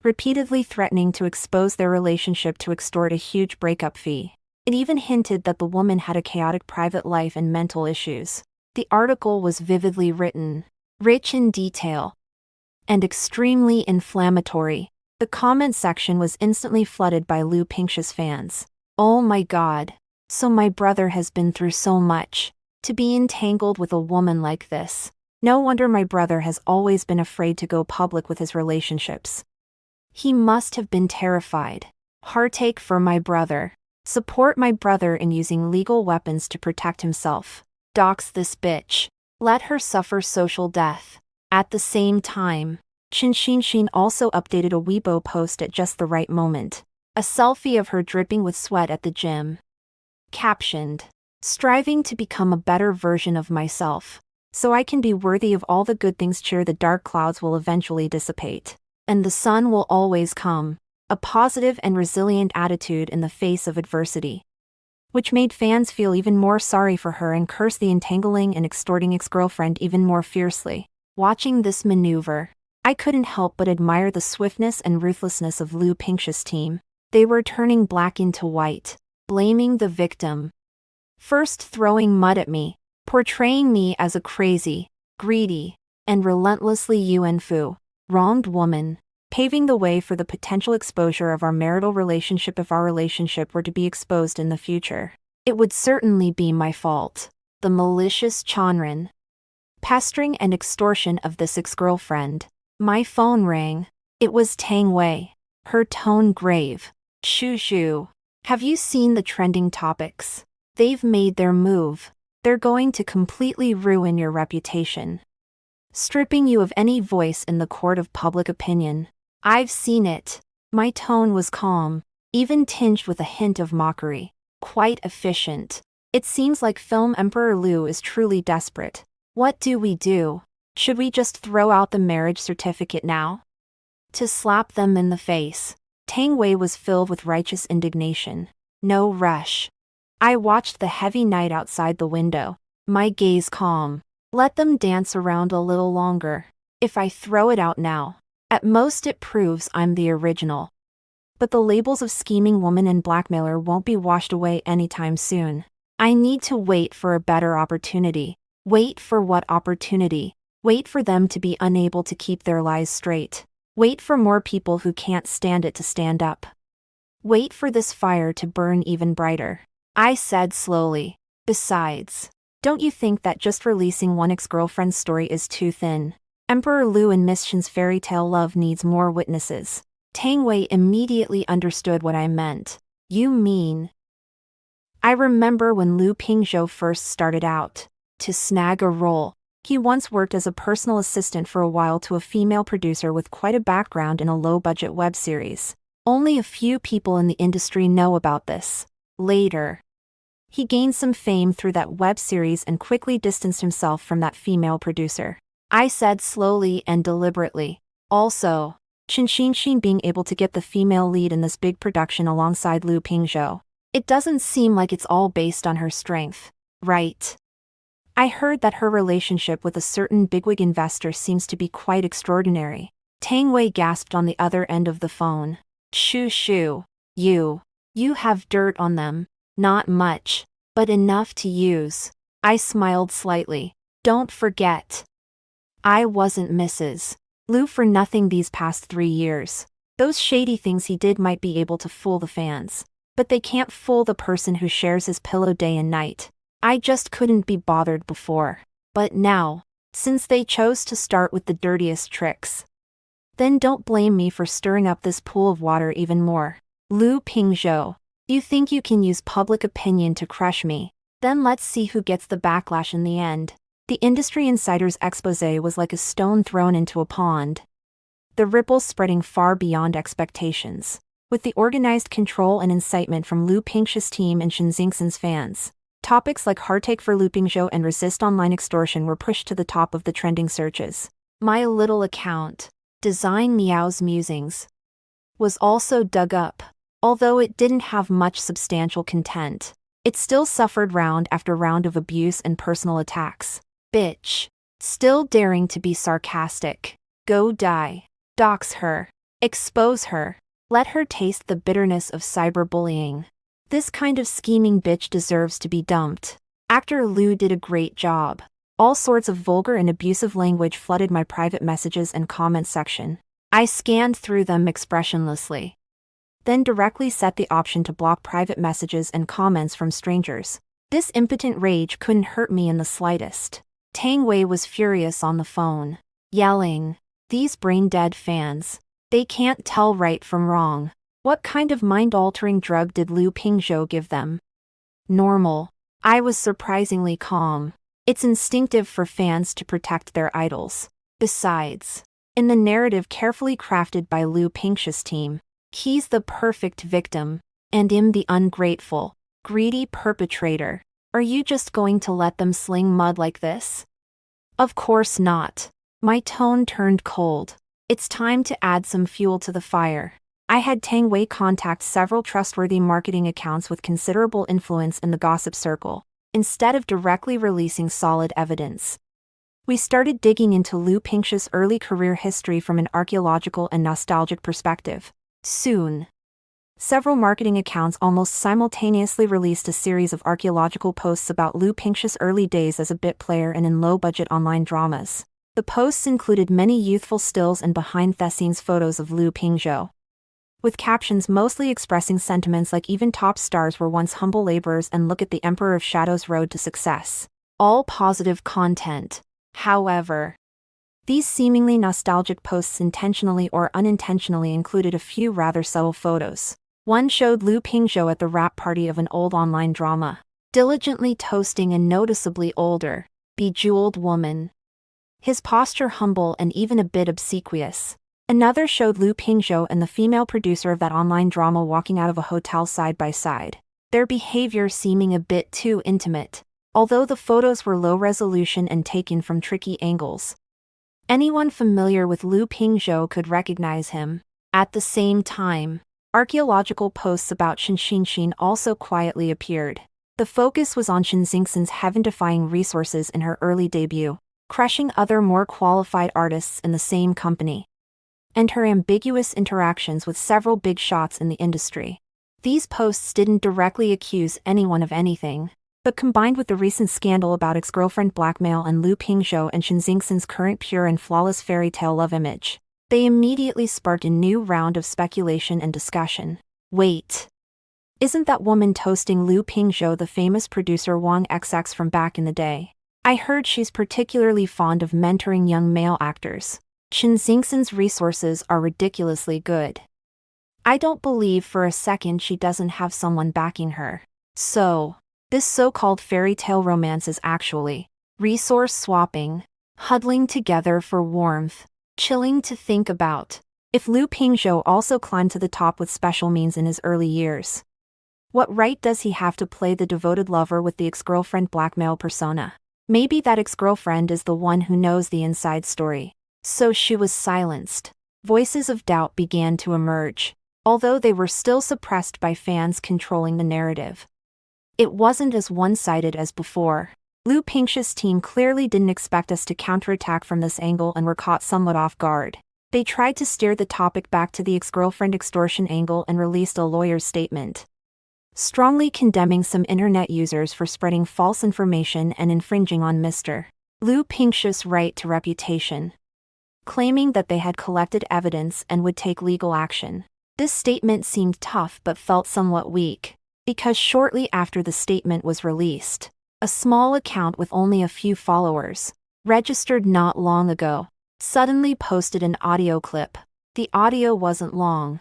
Repeatedly threatening to expose their relationship to extort a huge breakup fee. It even hinted that the woman had a chaotic private life and mental issues. The article was vividly written, rich in detail, and extremely inflammatory. The comment section was instantly flooded by Lu Pingshu's fans. Oh my god. So my brother has been through so much. To be entangled with a woman like this. No wonder my brother has always been afraid to go public with his relationships. He must have been terrified. Heartache for my brother. Support my brother in using legal weapons to protect himself. Dox this bitch. Let her suffer social death. At the same time, Chen Xinxin also updated a Weibo post at just the right moment. A selfie of her dripping with sweat at the gym. Captioned, striving to become a better version of myself, so I can be worthy of all the good things. The dark clouds will eventually dissipate, and the sun will always come. A positive and resilient attitude in the face of adversity. Which made fans feel even more sorry for her and curse the entangling and extorting ex-girlfriend even more fiercely. Watching this maneuver, I couldn't help but admire the swiftness and ruthlessness of Lu Pingshu's team. They were turning black into white, blaming the victim. First throwing mud at me, portraying me as a crazy, greedy, and relentlessly Fu, wronged woman, paving the way for the potential exposure of our marital relationship if our relationship were to be exposed in the future. It would certainly be my fault. The malicious Chanren. Pestering and extortion of this ex-girlfriend. My phone rang. It was Tang Wei. Her tone grave. Shoo. Have you seen the trending topics? They've made their move. They're going to completely ruin your reputation. Stripping you of any voice in the court of public opinion. I've seen it. My tone was calm, even tinged with a hint of mockery. Quite efficient. It seems like film Emperor Lu is truly desperate. What do we do? Should we just throw out the marriage certificate now? To slap them in the face. Tang Wei was filled with righteous indignation. No rush. I watched the heavy night outside the window, my gaze calm. Let them dance around a little longer. If I throw it out now, at most it proves I'm the original. But the labels of scheming woman and blackmailer won't be washed away anytime soon. I need to wait for a better opportunity. Wait for what opportunity? Wait for them to be unable to keep their lies straight. Wait for more people who can't stand it to stand up. Wait for this fire to burn even brighter. I said slowly. Besides, don't you think that just releasing one ex-girlfriend's story is too thin? Emperor Lu and Miss Shen's fairy tale love needs more witnesses. Tang Wei immediately understood what I meant. You mean? I remember when Lu Pingshu first started out. To snag a role. He once worked as a personal assistant for a while to a female producer with quite a background in a low-budget web series. Only a few people in the industry know about this. Later, he gained some fame through that web series and quickly distanced himself from that female producer. I said slowly and deliberately. Also, Chen Xinxin being able to get the female lead in this big production alongside Lu Pingshu. It doesn't seem like it's all based on her strength, right? I heard that her relationship with a certain bigwig investor seems to be quite extraordinary. Tang Wei gasped on the other end of the phone. Shoo. You have dirt on them. Not much, but enough to use. I smiled slightly. Don't forget. I wasn't Mrs. Lu for nothing these past 3 years. Those shady things he did might be able to fool the fans, but they can't fool the person who shares his pillow day and night. I just couldn't be bothered before. But now, since they chose to start with the dirtiest tricks, then don't blame me for stirring up this pool of water even more. Lu Pingshu, you think you can use public opinion to crush me? Then let's see who gets the backlash in the end. The industry insider's expose was like a stone thrown into a pond. The ripples spreading far beyond expectations. With the organized control and incitement from Lu Pingshu's team and Shen Xingxin's fans. Topics like heartache for Lu Pingshu and resist online extortion were pushed to the top of the trending searches. My little account, Design Meow's Musings, was also dug up. Although it didn't have much substantial content, it still suffered round after round of abuse and personal attacks. Bitch. Still daring to be sarcastic. Go die. Dox her. Expose her. Let her taste the bitterness of cyberbullying. This kind of scheming bitch deserves to be dumped. Actor Lu did a great job. All sorts of vulgar and abusive language flooded my private messages and comments section. I scanned through them expressionlessly. Then directly set the option to block private messages and comments from strangers. This impotent rage couldn't hurt me in the slightest. Tang Wei was furious on the phone, yelling, "These brain-dead fans. They can't tell right from wrong. What kind of mind-altering drug did Liu Pingzhou give them?" Normal. I was surprisingly calm. It's instinctive for fans to protect their idols. Besides, in the narrative carefully crafted by Liu Pingzhou's team, he's the perfect victim, and I'm the ungrateful, greedy perpetrator. Are you just going to let them sling mud like this? Of course not. My tone turned cold. It's time to add some fuel to the fire. I had Tang Wei contact several trustworthy marketing accounts with considerable influence in the gossip circle, instead of directly releasing solid evidence. We started digging into Liu Pingzhou's early career history from an archaeological and nostalgic perspective. Soon, several marketing accounts almost simultaneously released a series of archaeological posts about Liu Pingzhou's early days as a bit player and in low-budget online dramas. The posts included many youthful stills and behind-the-scenes photos of Liu Pingzhou, with captions mostly expressing sentiments like "even top stars were once humble laborers" and "look at the Emperor of Shadows' road to success." All positive content. However, these seemingly nostalgic posts intentionally or unintentionally included a few rather subtle photos. One showed Liu Pingzhou at the wrap party of an old online drama, diligently toasting a noticeably older, bejeweled woman. His posture humble and even a bit obsequious. Another showed Liu Pingzhou and the female producer of that online drama walking out of a hotel side by side, their behavior seeming a bit too intimate, although the photos were low resolution and taken from tricky angles. Anyone familiar with Liu Pingzhou could recognize him. At the same time, archaeological posts about Shen Xinxin also quietly appeared. The focus was on Shen Xingxin's heaven-defying resources in her early debut, crushing other more qualified artists in the same company, and her ambiguous interactions with several big shots in the industry. These posts didn't directly accuse anyone of anything, but combined with the recent scandal about ex-girlfriend blackmail and Liu Pingzhou and Shen Xingxin's current pure and flawless fairy tale love image, they immediately sparked a new round of speculation and discussion. Wait. Isn't that woman toasting Liu Pingzhou the famous producer Wang XX from back in the day? I heard she's particularly fond of mentoring young male actors. Shen Xingxin's resources are ridiculously good. I don't believe for a second she doesn't have someone backing her. So, this so-called fairy tale romance is actually resource swapping, huddling together for warmth, chilling to think about. If Liu Pingzhou also climbed to the top with special means in his early years, what right does he have to play the devoted lover with the ex-girlfriend blackmail persona? Maybe that ex-girlfriend is the one who knows the inside story. So she was silenced. Voices of doubt began to emerge, although they were still suppressed by fans controlling the narrative. It wasn't as one-sided as before. Liu Pingzhou's team clearly didn't expect us to counterattack from this angle and were caught somewhat off guard. They tried to steer the topic back to the ex-girlfriend extortion angle and released a lawyer's statement, strongly condemning some internet users for spreading false information and infringing on Mr. Liu Pingzhou's right to reputation, claiming that they had collected evidence and would take legal action. This statement seemed tough but felt somewhat weak, because shortly after the statement was released, a small account with only a few followers, registered not long ago, suddenly posted an audio clip. The audio wasn't long,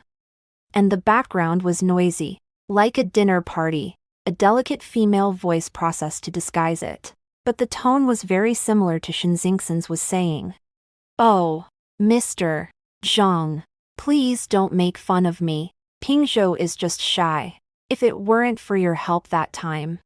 and the background was noisy, like a dinner party, a delicate female voice processed to disguise it. But the tone was very similar to Shen Xingxin's was saying, "Oh, Mr. Zhang, please don't make fun of me. Pingzhou is just shy. If it weren't for your help that time,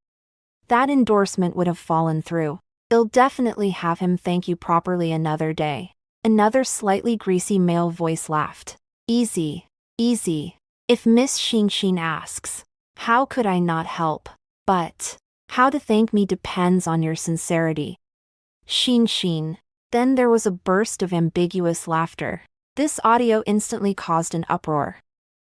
that endorsement would have fallen through. They'll definitely have him thank you properly another day." Another slightly greasy male voice laughed. "Easy, easy. If Miss Xinxin asks, how could I not help? But how to thank me depends on your sincerity. Xinxin." Then there was a burst of ambiguous laughter. This audio instantly caused an uproar.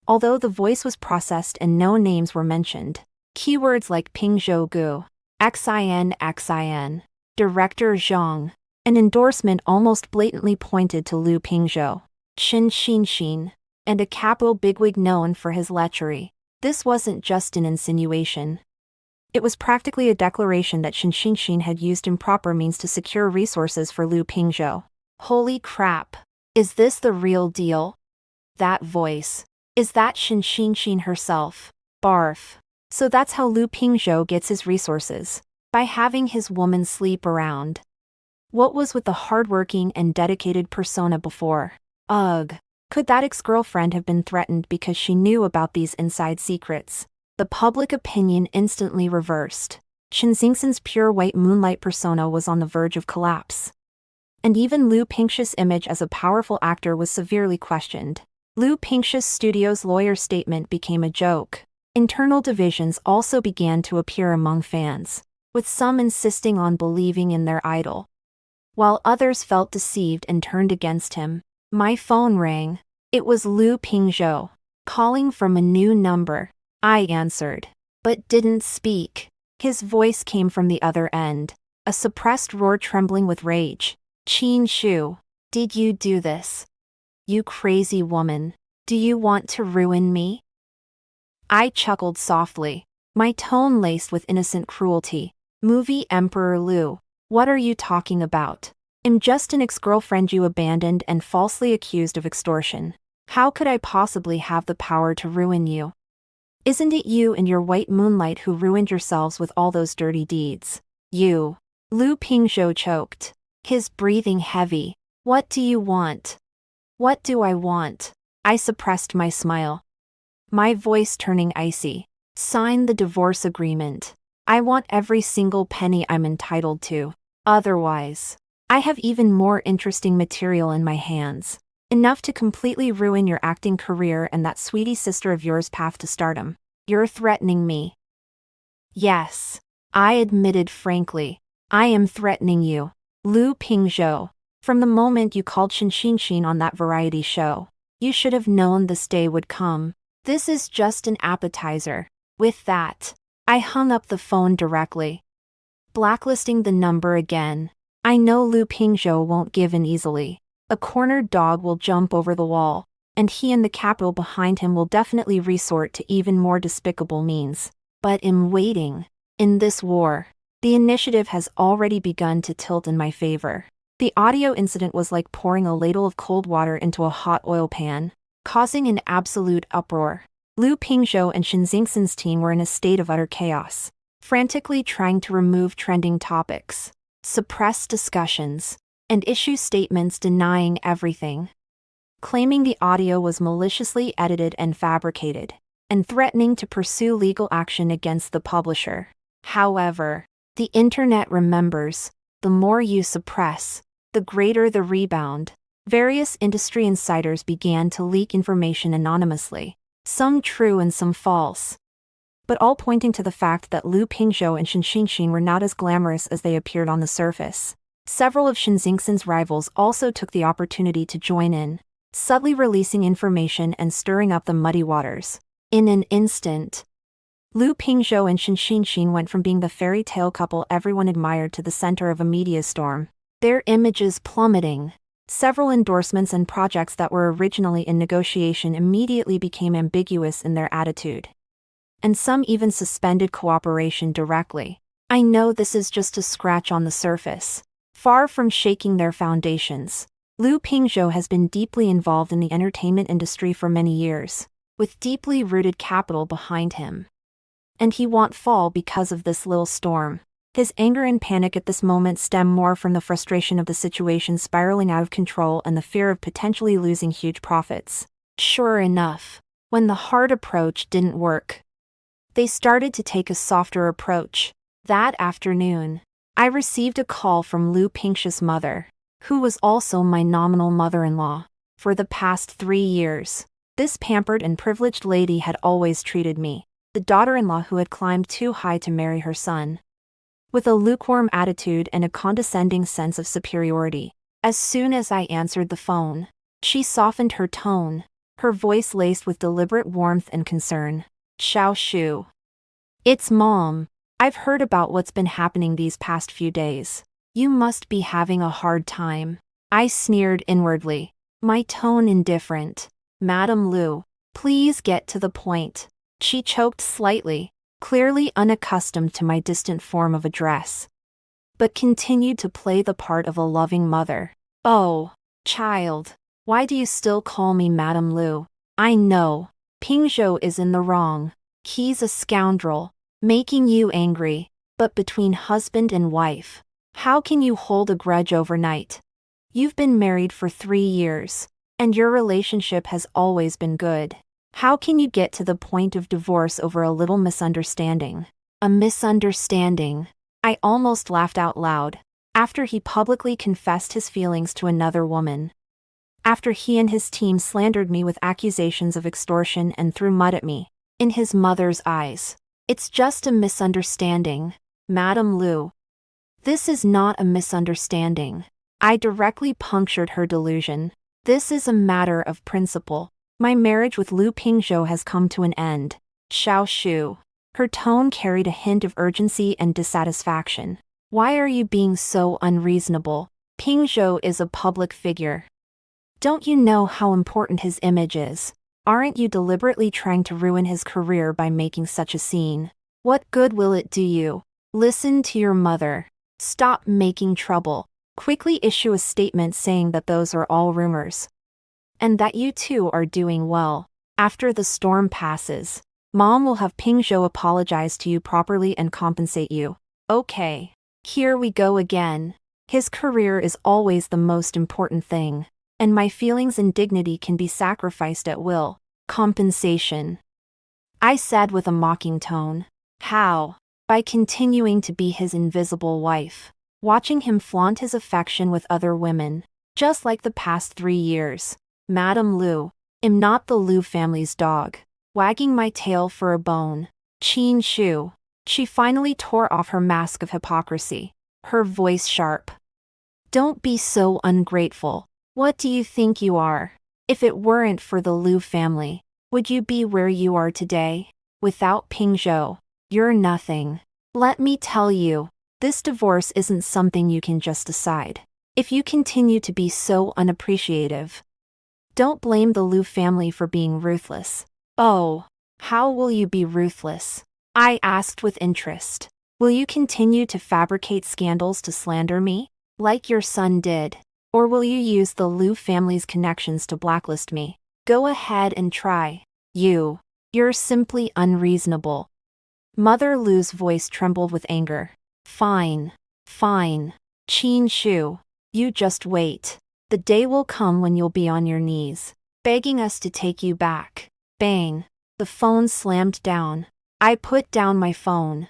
Although the voice was processed and no names were mentioned, keywords like Pingzhou Gu, XIN XIN, Director Zhang. An endorsement almost blatantly pointed to Lu Pingzhou, Qin Xinxin, and a capital bigwig known for his lechery. This wasn't just an insinuation. It was practically a declaration that Qin Xinxin had used improper means to secure resources for Lu Pingzhou. Holy crap! Is this the real deal? That voice. Is that Qin Xinxin herself? Barf. So that's how Lu Pingzhou gets his resources. By having his woman sleep around. What was with the hardworking and dedicated persona before? Ugh. Could that ex-girlfriend have been threatened because she knew about these inside secrets? The public opinion instantly reversed. Qin Xingxin's pure white moonlight persona was on the verge of collapse. And even Lu Pingzhou's image as a powerful actor was severely questioned. Lu Pingzhou's studio's lawyer statement became a joke. Internal divisions also began to appear among fans, with some insisting on believing in their idol, while others felt deceived and turned against him. My phone rang. It was Lu Pingzhou, calling from a new number. I answered, but didn't speak. His voice came from the other end, a suppressed roar trembling with rage. Qin Shu, did you do this? You crazy woman. Do you want to ruin me? I chuckled softly, my tone laced with innocent cruelty. Movie Emperor Lu. What are you talking about? I'm just an ex-girlfriend you abandoned and falsely accused of extortion. How could I possibly have the power to ruin you? Isn't it you and your white moonlight who ruined yourselves with all those dirty deeds? You. Lu Pingzhou choked, his breathing heavy. What do you want? What do I want? I suppressed my smile, my voice turning icy. Sign the divorce agreement. I want every single penny I'm entitled to. Otherwise, I have even more interesting material in my hands. Enough to completely ruin your acting career and that sweetie sister of yours' path to stardom. You're threatening me. Yes, I admitted frankly. I am threatening you. Lu Pingzhou. From the moment you called Qin Xinxin on that variety show, you should have known this day would come. This is just an appetizer. With that, I hung up the phone directly, blacklisting the number again. I know Lu Pingzhou won't give in easily. A cornered dog will jump over the wall, and he and the capital behind him will definitely resort to even more despicable means. But in waiting, in this war, the initiative has already begun to tilt in my favor. The audio incident was like pouring a ladle of cold water into a hot oil pan, causing an absolute uproar. Lu Pingzhou and Qin Xingxin's team were in a state of utter chaos, frantically trying to remove trending topics, suppress discussions, and issue statements denying everything, claiming the audio was maliciously edited and fabricated, and threatening to pursue legal action against the publisher. However, the internet remembers, the more you suppress, the greater the rebound. Various industry insiders began to leak information anonymously, some true and some false, but all pointing to the fact that Lu Pingzhou and Qin Xinxin were not as glamorous as they appeared on the surface. Several of Qin Xingxin's rivals also took the opportunity to join in, subtly releasing information and stirring up the muddy waters. In an instant, Lu Pingzhou and Qin Xinxin went from being the fairy tale couple everyone admired to the center of a media storm, their images plummeting. Several endorsements and projects that were originally in negotiation immediately became ambiguous in their attitude, and some even suspended cooperation directly. I know this is just a scratch on the surface, far from shaking their foundations. Lu Pingzhou has been deeply involved in the entertainment industry for many years, with deeply rooted capital behind him, and he won't fall because of this little storm. His anger and panic at this moment stem more from the frustration of the situation spiraling out of control and the fear of potentially losing huge profits. Sure enough, when the hard approach didn't work, they started to take a softer approach. That afternoon, I received a call from Lu Pingzhou's mother, who was also my nominal mother-in-law. For the past 3 years, this pampered and privileged lady had always treated me, the daughter-in-law who had climbed too high to marry her son, with a lukewarm attitude and a condescending sense of superiority. As soon as I answered the phone, she softened her tone, her voice laced with deliberate warmth and concern. Xiao Shu. It's Mom. I've heard about what's been happening these past few days. You must be having a hard time. I sneered inwardly, my tone indifferent. Madam Lu, please get to the point. She choked slightly, clearly unaccustomed to my distant form of address, but continued to play the part of a loving mother. Oh, child, why do you still call me Madam Lu? I know, Ping Zhou is in the wrong. He's a scoundrel, making you angry, but between husband and wife, how can you hold a grudge overnight? You've been married for 3 years, and your relationship has always been good. How can you get to the point of divorce over a little misunderstanding? A misunderstanding. I almost laughed out loud, after he publicly confessed his feelings to another woman. After he and his team slandered me with accusations of extortion and threw mud at me. In his mother's eyes, it's just a misunderstanding, Madam Lu. This is not a misunderstanding. I directly punctured her delusion. This is a matter of principle. My marriage with Lu Pingzhou has come to an end. Xiao Shu. Her tone carried a hint of urgency and dissatisfaction. Why are you being so unreasonable? Pingzhou is a public figure. Don't you know how important his image is? Aren't you deliberately trying to ruin his career by making such a scene? What good will it do you? Listen to your mother. Stop making trouble. Quickly issue a statement saying that those are all rumors, and that you two are doing well. After the storm passes, Mom will have Pingzhou apologize to you properly and compensate you. Okay. Here we go again. His career is always the most important thing, and my feelings and dignity can be sacrificed at will. Compensation, I said with a mocking tone. How? By continuing to be his invisible wife, watching him flaunt his affection with other women, just like the past 3 years. Madam Lu, am not the Lu family's dog, wagging my tail for a bone. Qin Shu. She finally tore off her mask of hypocrisy, her voice sharp. Don't be so ungrateful. What do you think you are? If it weren't for the Lu family, would you be where you are today? Without Pingzhou, you're nothing. Let me tell you, this divorce isn't something you can just decide. If you continue to be so unappreciative, don't blame the Lu family for being ruthless. Oh, how will you be ruthless? I asked with interest. Will you continue to fabricate scandals to slander me, like your son did? Or will you use the Lu family's connections to blacklist me? Go ahead and try. You're simply unreasonable. Mother Lu's voice trembled with anger. Fine. Qin Shu, you just wait. The day will come when you'll be on your knees, begging us to take you back. Bang. The phone slammed down. I put down my phone,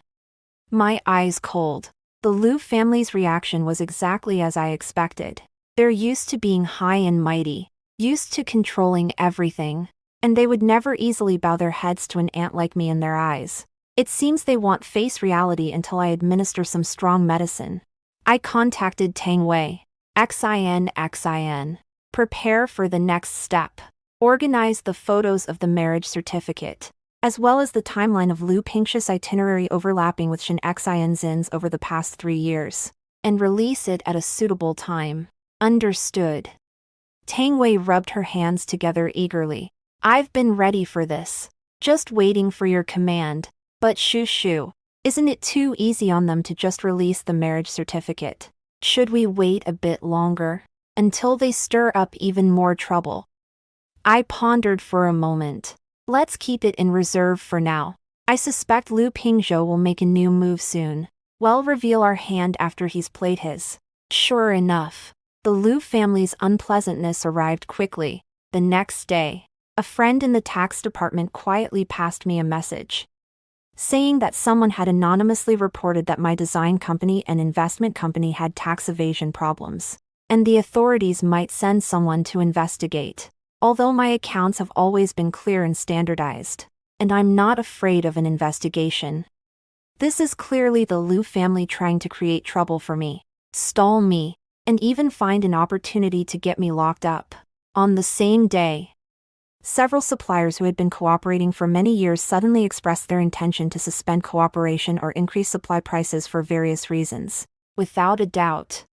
my eyes cold. The Lu family's reaction was exactly as I expected. They're used to being high and mighty, used to controlling everything, and they would never easily bow their heads to an ant like me in their eyes. It seems they won't face reality until I administer some strong medicine. I contacted Tang Wei. XIN. Prepare for the next step. Organize the photos of the marriage certificate, as well as the timeline of Lu Pingzhou's itinerary overlapping with Shen Xin's over the past 3 years, and release it at a suitable time. Understood. Tang Wei rubbed her hands together eagerly. I've been ready for this, just waiting for your command. But Shu, isn't it too easy on them to just release the marriage certificate? Should we wait a bit longer, until they stir up even more trouble? I pondered for a moment. Let's keep it in reserve for now. I suspect Lu Pingzhou will make a new move soon. We'll reveal our hand after he's played his. Sure enough, the Lu family's unpleasantness arrived quickly. The next day, a friend in the tax department quietly passed me a message, saying that someone had anonymously reported that my design company and investment company had tax evasion problems, and the authorities might send someone to investigate. Although my accounts have always been clear and standardized, and I'm not afraid of an investigation. This is clearly the Lu family trying to create trouble for me, stall me, and even find an opportunity to get me locked up. On the same day, several suppliers who had been cooperating for many years suddenly expressed their intention to suspend cooperation or increase supply prices for various reasons. without a doubt.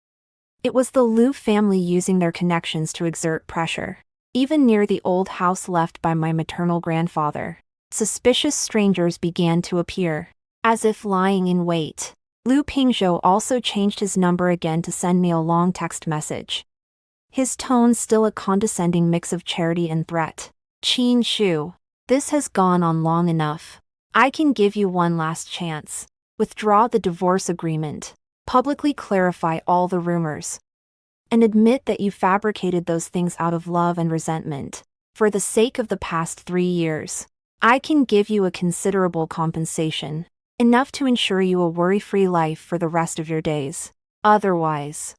It was the Liu family using their connections to exert pressure. Even near the old house left by my maternal grandfather, suspicious strangers began to appear, as if lying in wait. Liu Pingzhou also changed his number again to send me a long text message. His tone still a condescending mix of charity and threat. Qin Shu, this has gone on long enough. I can give you one last chance. Withdraw the divorce agreement. Publicly clarify all the rumors. And admit that you fabricated those things out of love and resentment. For the sake of the past 3 years, I can give you a considerable compensation. Enough to ensure you a worry-free life for the rest of your days. Otherwise,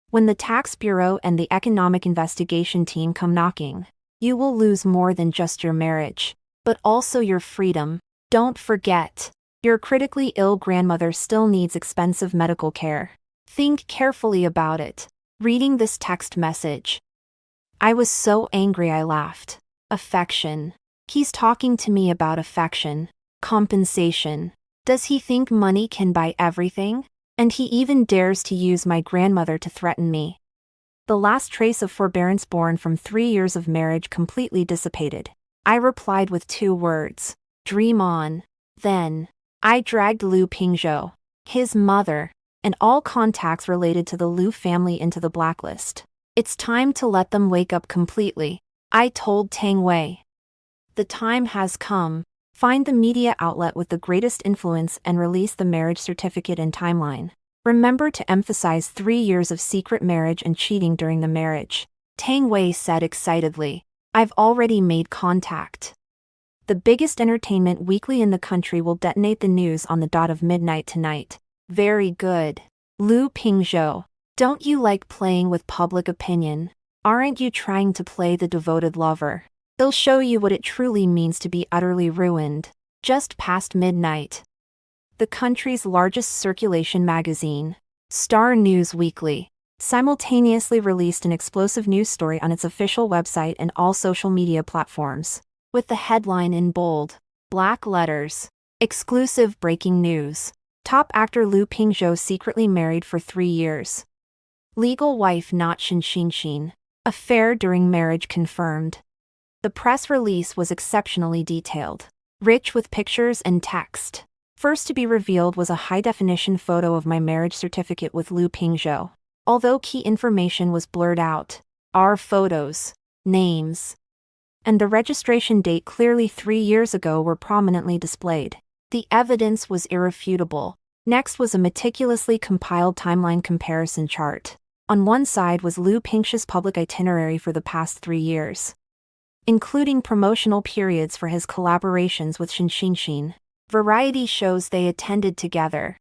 when the tax bureau and the economic investigation team come knocking, you will lose more than just your marriage, but also your freedom. Don't forget, your critically ill grandmother still needs expensive medical care. Think carefully about it. Reading this text message, I was so angry I laughed. Affection. He's talking to me about affection. Compensation. Does he think money can buy everything? And he even dares to use my grandmother to threaten me. The last trace of forbearance born from 3 years of marriage completely dissipated. I replied with 2 words. Dream on. Then, I dragged Liu Pingzhou, his mother, and all contacts related to the Liu family into the blacklist. It's time to let them wake up completely, I told Tang Wei. The time has come. Find the media outlet with the greatest influence and release the marriage certificate and timeline. Remember to emphasize 3 years of secret marriage and cheating during the marriage. Tang Wei said excitedly. I've already made contact. The biggest entertainment weekly in the country will detonate the news on the dot of midnight tonight. Very good. Liu Pingzhou, don't you like playing with public opinion? Aren't you trying to play the devoted lover? They'll show you what it truly means to be utterly ruined. Just past midnight. The country's largest circulation magazine, Star News Weekly, simultaneously released an explosive news story on its official website and all social media platforms, with the headline in bold, black letters, exclusive breaking news. Top actor Liu Pingzhou secretly married for 3 years. Legal wife not Xin. Affair during marriage confirmed. The press release was exceptionally detailed, rich with pictures and text. First to be revealed was a high-definition photo of my marriage certificate with Liu Pingzhou. Although key information was blurred out, our photos, names, and the registration date clearly 3 years ago were prominently displayed. The evidence was irrefutable. Next was a meticulously compiled timeline comparison chart. On one side was Liu Pingzhou's public itinerary for the past 3 years, including promotional periods for his collaborations with Xin, variety shows they attended together,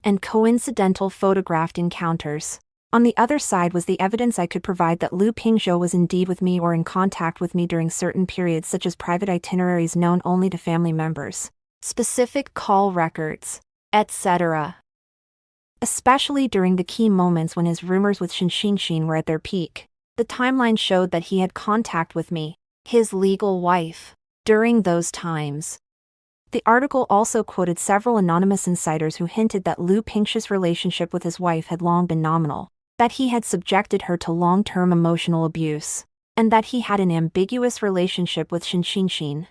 and coincidental photographed encounters. On the other side was the evidence I could provide that Liu Pingzhou was indeed with me or in contact with me during certain periods, such as private itineraries known only to family members, specific call records, etc. Especially during the key moments when his rumors with Xin were at their peak. The timeline showed that he had contact with me, his legal wife, during those times. The article also quoted several anonymous insiders who hinted that Liu Pingzhou's relationship with his wife had long been nominal, that he had subjected her to long-term emotional abuse, and that he had an ambiguous relationship with Xin,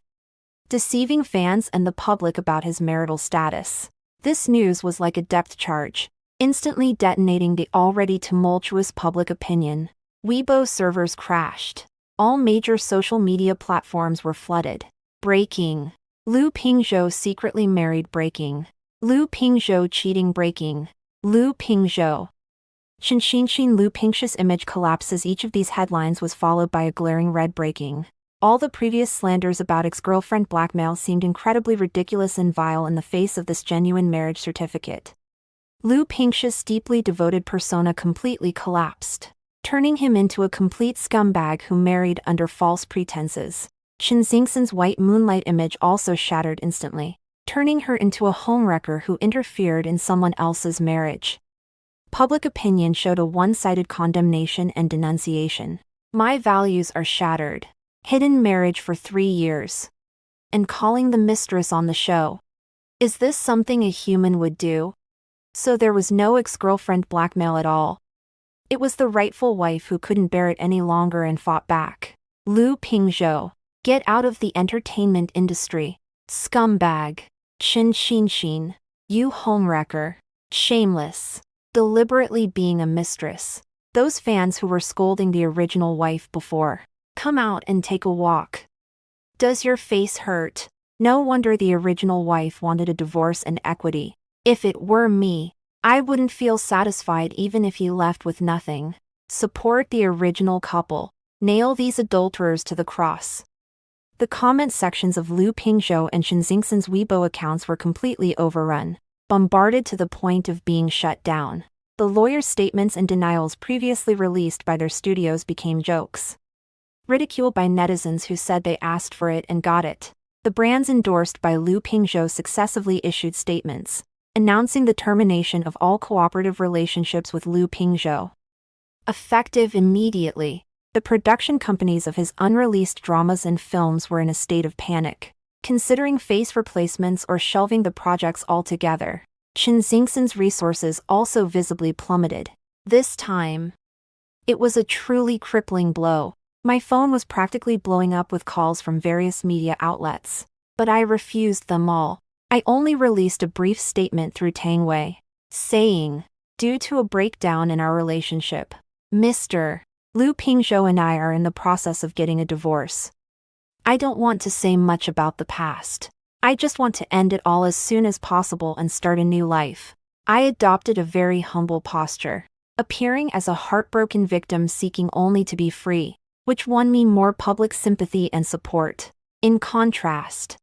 deceiving fans and the public about his marital status. This news was like a depth charge, instantly detonating the already tumultuous public opinion. Weibo servers crashed. All major social media platforms were flooded. Breaking. Liu Pingzhou secretly married breaking. Liu Pingzhou cheating breaking. Liu Pingzhou. Xin Liu Pingzhou's image collapses. Each of these headlines was followed by a glaring red breaking. All the previous slanders about ex-girlfriend blackmail seemed incredibly ridiculous and vile in the face of this genuine marriage certificate. Liu Pingzhou's deeply devoted persona completely collapsed, turning him into a complete scumbag who married under false pretenses. Chen Xingxin's white moonlight image also shattered instantly, turning her into a homewrecker who interfered in someone else's marriage. Public opinion showed a one-sided condemnation and denunciation. My values are shattered. Hidden marriage for 3 years. And calling the mistress on the show. Is this something a human would do? So there was no ex-girlfriend blackmail at all. It was the rightful wife who couldn't bear it any longer and fought back. Lu Pingzhou, get out of the entertainment industry. Scumbag. Qin Xinxin. You homewrecker. Shameless. Deliberately being a mistress. Those fans who were scolding the original wife before. Come out and take a walk. Does your face hurt? No wonder the original wife wanted a divorce and equity. If it were me, I wouldn't feel satisfied even if he left with nothing. Support the original couple. Nail these adulterers to the cross. The comment sections of Lu Pingzhou and Chen Xingxin's Weibo accounts were completely overrun, bombarded to the point of being shut down. The lawyers' statements and denials previously released by their studios became jokes. Ridiculed by netizens who said they asked for it and got it. The brands endorsed by Lu Pingzhou successively issued statements, announcing the termination of all cooperative relationships with Lu Pingzhou. Effective immediately, the production companies of his unreleased dramas and films were in a state of panic, considering face replacements or shelving the projects altogether. Chen Xingxin's resources also visibly plummeted. This time, it was a truly crippling blow. My phone was practically blowing up with calls from various media outlets, but I refused them all. I only released a brief statement through Tang Wei, saying, due to a breakdown in our relationship, Mr. Lu Pingzhou and I are in the process of getting a divorce. I don't want to say much about the past. I just want to end it all as soon as possible and start a new life. I adopted a very humble posture, appearing as a heartbroken victim seeking only to be free, which won me more public sympathy and support. In contrast,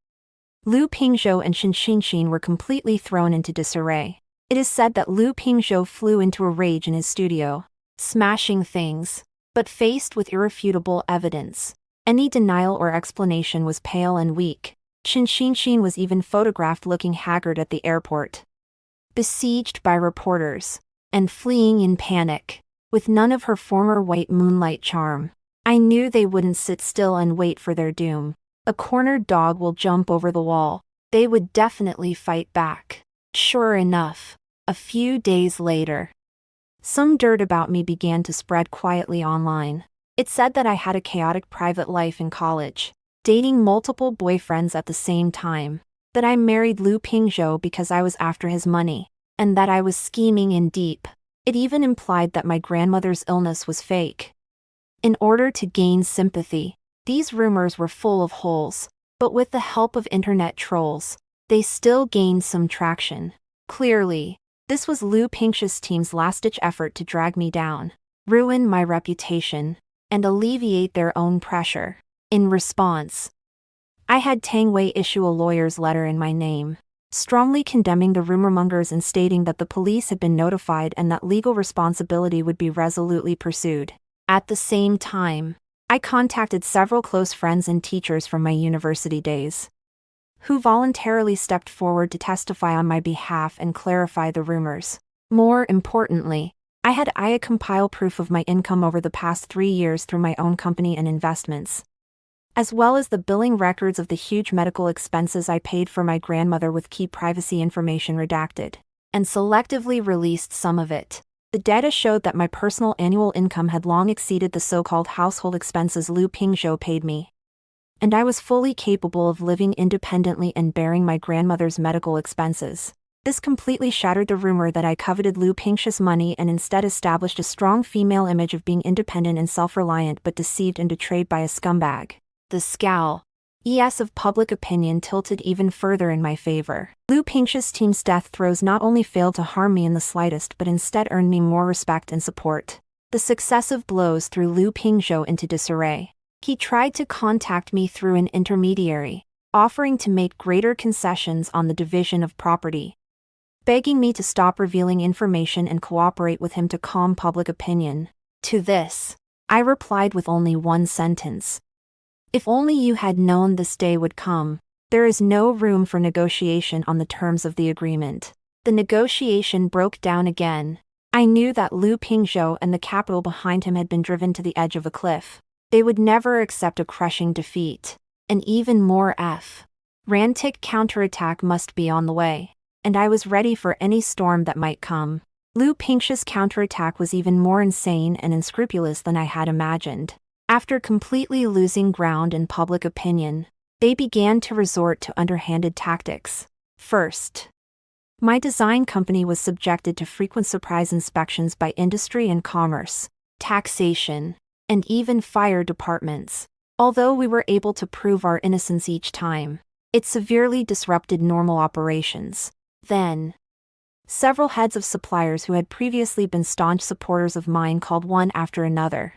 Lu Pingzhou and Qin Xinxin were completely thrown into disarray. It is said that Lu Pingzhou flew into a rage in his studio, smashing things, but faced with irrefutable evidence, any denial or explanation was pale and weak. Qin Xinxin was even photographed looking haggard at the airport, besieged by reporters, and fleeing in panic, with none of her former white moonlight charm. I knew they wouldn't sit still and wait for their doom. A cornered dog will jump over the wall. They would definitely fight back. Sure enough, a few days later, some dirt about me began to spread quietly online. It said that I had a chaotic private life in college, dating multiple boyfriends at the same time, that I married Lu Pingzhou because I was after his money, and that I was scheming in deep. It even implied that my grandmother's illness was fake. In order to gain sympathy, these rumors were full of holes, but with the help of internet trolls, they still gained some traction. Clearly, this was Lu Pingzhou's team's last-ditch effort to drag me down, ruin my reputation, and alleviate their own pressure. In response, I had Tang Wei issue a lawyer's letter in my name, strongly condemning the rumormongers and stating that the police had been notified and that legal responsibility would be resolutely pursued. At the same time, I contacted several close friends and teachers from my university days, who voluntarily stepped forward to testify on my behalf and clarify the rumors. More importantly, I had compile proof of my income over the past 3 years through my own company and investments, as well as the billing records of the huge medical expenses I paid for my grandmother with key privacy information redacted, and selectively released some of it. The data showed that my personal annual income had long exceeded the so-called household expenses Lu Pingzhou paid me, and I was fully capable of living independently and bearing my grandmother's medical expenses. This completely shattered the rumor that I coveted Lu Pingzhou's money and instead established a strong female image of being independent and self-reliant but deceived and betrayed by a scumbag. The scowl of public opinion tilted even further in my favor. Lu Pingzhou's team's death throes not only failed to harm me in the slightest but instead earned me more respect and support. The successive blows threw Lu Pingzhou into disarray. He tried to contact me through an intermediary, offering to make greater concessions on the division of property, begging me to stop revealing information and cooperate with him to calm public opinion. To this, I replied with only one sentence. If only you had known this day would come. There is no room for negotiation on the terms of the agreement. The negotiation broke down again. I knew that Lu Pingzhou and the capital behind him had been driven to the edge of a cliff. They would never accept a crushing defeat. And even more rantic counterattack must be on the way. and I was ready for any storm that might come. Lu Pingxi's counterattack was even more insane and unscrupulous than I had imagined. After completely losing ground in public opinion, they began to resort to underhanded tactics. First, my design company was subjected to frequent surprise inspections by industry and commerce, taxation, and even fire departments. Although we were able to prove our innocence each time, it severely disrupted normal operations. Then, several heads of suppliers who had previously been staunch supporters of mine called one after another,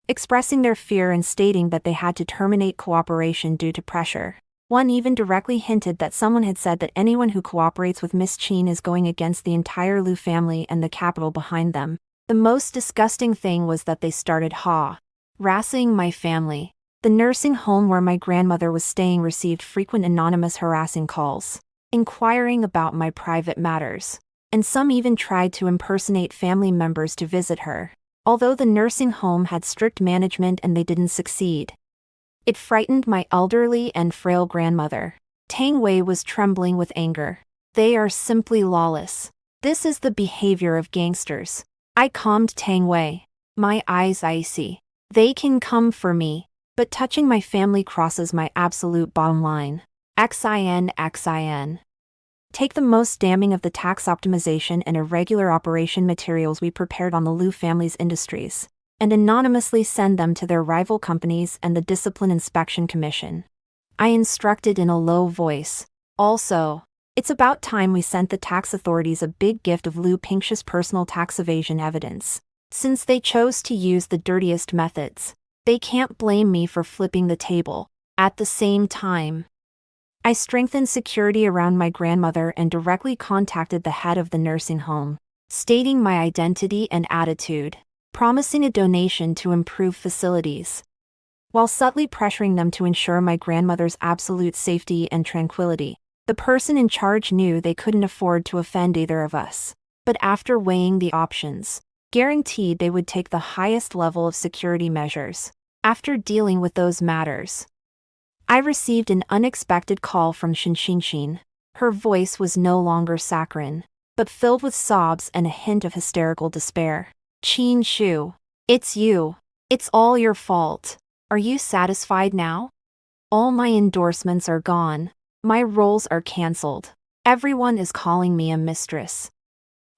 expressing their fear and stating that they had to terminate cooperation due to pressure. One even directly hinted that someone had said that anyone who cooperates with Miss Qin is going against the entire Lu family and the capital behind them. The most disgusting thing was that they started harassing my family. The nursing home where my grandmother was staying received frequent anonymous harassing calls, inquiring about my private matters, and some even tried to impersonate family members to visit her. Although the nursing home had strict management and they didn't succeed, it frightened my elderly and frail grandmother. Tang Wei was trembling with anger. They are simply lawless. This is the behavior of gangsters. I calmed Tang Wei. My eyes icy. They can come for me, but touching my family crosses my absolute bottom line. XIN. Take the most damning of the tax optimization and irregular operation materials we prepared on the Lu family's industries, and anonymously send them to their rival companies and the Discipline Inspection Commission. I instructed in a low voice. Also, it's about time we sent the tax authorities a big gift of Lu Pingxi's personal tax evasion evidence. Since they chose to use the dirtiest methods, they can't blame me for flipping the table. At the same time, I strengthened security around my grandmother and directly contacted the head of the nursing home, stating my identity and attitude, promising a donation to improve facilities, while subtly pressuring them to ensure my grandmother's absolute safety and tranquility. The person in charge knew they couldn't afford to offend either of us, but after weighing the options, guaranteed they would take the highest level of security measures. After dealing with those matters, I received an unexpected call from Xin. Her voice was no longer saccharine, but filled with sobs and a hint of hysterical despair. Qin Shu, it's you. It's all your fault. Are you satisfied now? All my endorsements are gone. My roles are cancelled. Everyone is calling me a mistress.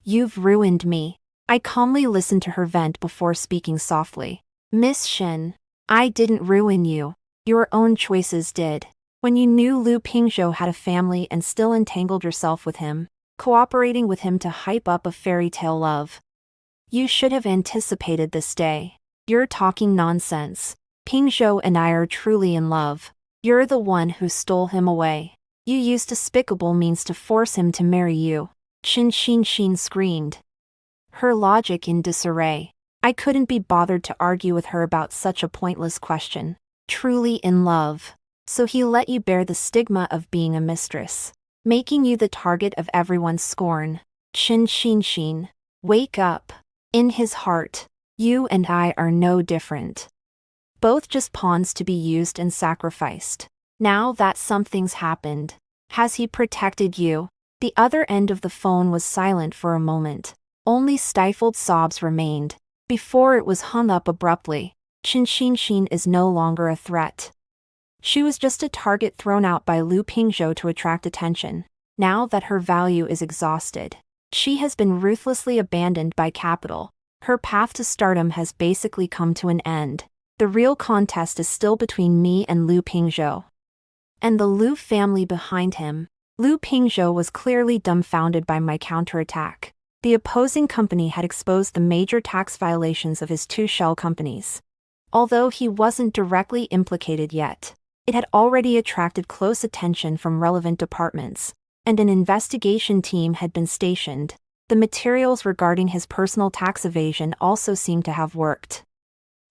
You've ruined me. I calmly listened to her vent before speaking softly. Miss Shen, I didn't ruin you. Your own choices did. When you knew Lu Pingzhou had a family and still entangled yourself with him, cooperating with him to hype up a fairy tale love. You should have anticipated this day. You're talking nonsense. Pingzhou and I are truly in love. You're the one who stole him away. You used despicable means to force him to marry you. Xin screamed, her logic in disarray. I couldn't be bothered to argue with her about such a pointless question. Truly in love. So he let you bear the stigma of being a mistress, making you the target of everyone's scorn. Xin, wake up. In his heart, you and I are no different. Both just pawns to be used and sacrificed. Now that something's happened, has he protected you? The other end of the phone was silent for a moment. Only stifled sobs remained, before it was hung up abruptly. Xin is no longer a threat. She was just a target thrown out by Lu Pingzhou to attract attention. Now that her value is exhausted, she has been ruthlessly abandoned by capital. Her path to stardom has basically come to an end. The real contest is still between me and Lu Pingzhou, and the Lu family behind him. Lu Pingzhou was clearly dumbfounded by my counterattack. The opposing company had exposed the major tax violations of his two shell companies. Although he wasn't directly implicated yet, it had already attracted close attention from relevant departments, and an investigation team had been stationed. The materials regarding his personal tax evasion also seemed to have worked,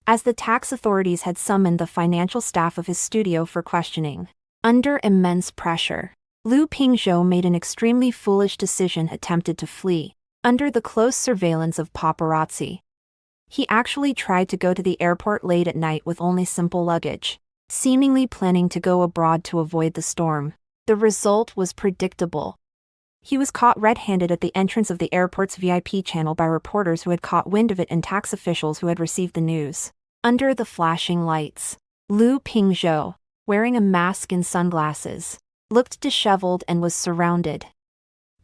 as the tax authorities had summoned the financial staff of his studio for questioning. Under immense pressure, Lu Pingzhou made an extremely foolish decision, attempted to flee, under the close surveillance of paparazzi. He actually tried to go to the airport late at night with only simple luggage, seemingly planning to go abroad to avoid the storm. The result was predictable. He was caught red-handed at the entrance of the airport's VIP channel by reporters who had caught wind of it and tax officials who had received the news. Under the flashing lights, Liu Pingzhou, wearing a mask and sunglasses, looked disheveled and was surrounded.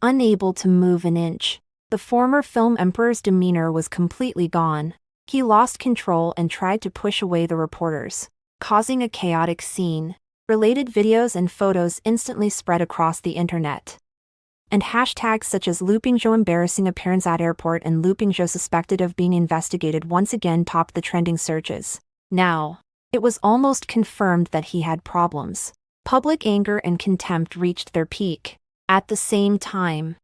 Unable to move an inch, the former film emperor's demeanor was completely gone. He lost control and tried to push away the reporters, causing a chaotic scene. Related videos and photos instantly spread across the internet. And hashtags such as Liu Pingzhou embarrassing appearance at airport and Liu Pingzhou suspected of being investigated once again topped the trending searches. Now, it was almost confirmed that he had problems. Public anger and contempt reached their peak. At the same time,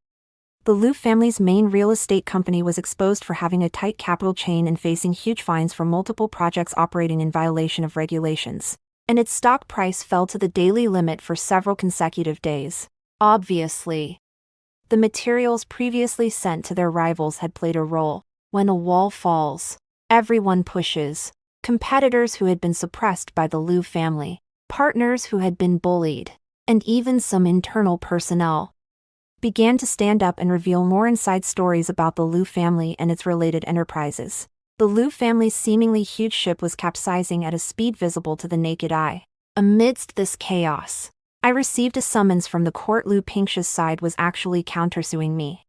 the Liu family's main real estate company was exposed for having a tight capital chain and facing huge fines for multiple projects operating in violation of regulations. And its stock price fell to the daily limit for several consecutive days. Obviously, the materials previously sent to their rivals had played a role. When a wall falls, everyone pushes. Competitors who had been suppressed by the Liu family, partners who had been bullied, and even some internal personnel began to stand up and reveal more inside stories about the Liu family and its related enterprises. The Liu family's seemingly huge ship was capsizing at a speed visible to the naked eye. Amidst this chaos, I received a summons from the court. Liu Pingzhou's side was actually countersuing me,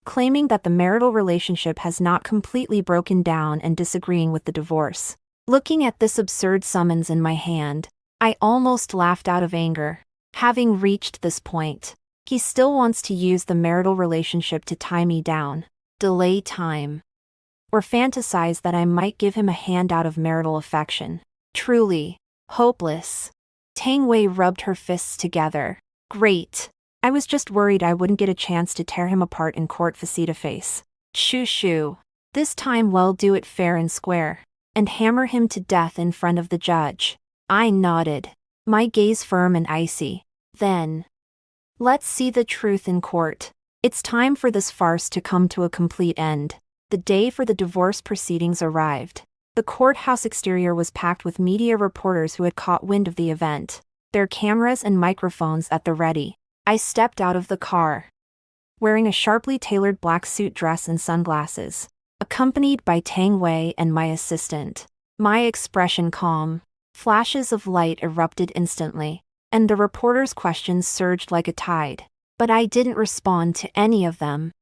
claiming that the marital relationship has not completely broken down and disagreeing with the divorce. Looking at this absurd summons in my hand, I almost laughed out of anger. Having reached this point, he still wants to use the marital relationship to tie me down, delay time, or fantasize that I might give him a hand out of marital affection. Truly hopeless. Tang Wei rubbed her fists together. Great. I was just worried I wouldn't get a chance to tear him apart in court face-to-face. Shoo. This time we'll do it fair and square, and hammer him to death in front of the judge. I nodded, my gaze firm and icy. Then, let's see the truth in court. It's time for this farce to come to a complete end. The day for the divorce proceedings arrived. The courthouse exterior was packed with media reporters who had caught wind of the event, their cameras and microphones at the ready. I stepped out of the car, wearing a sharply tailored black suit dress and sunglasses, accompanied by Tang Wei and my assistant. My expression calm. Flashes of light erupted instantly, and the reporters' questions surged like a tide. But I didn't respond to any of them.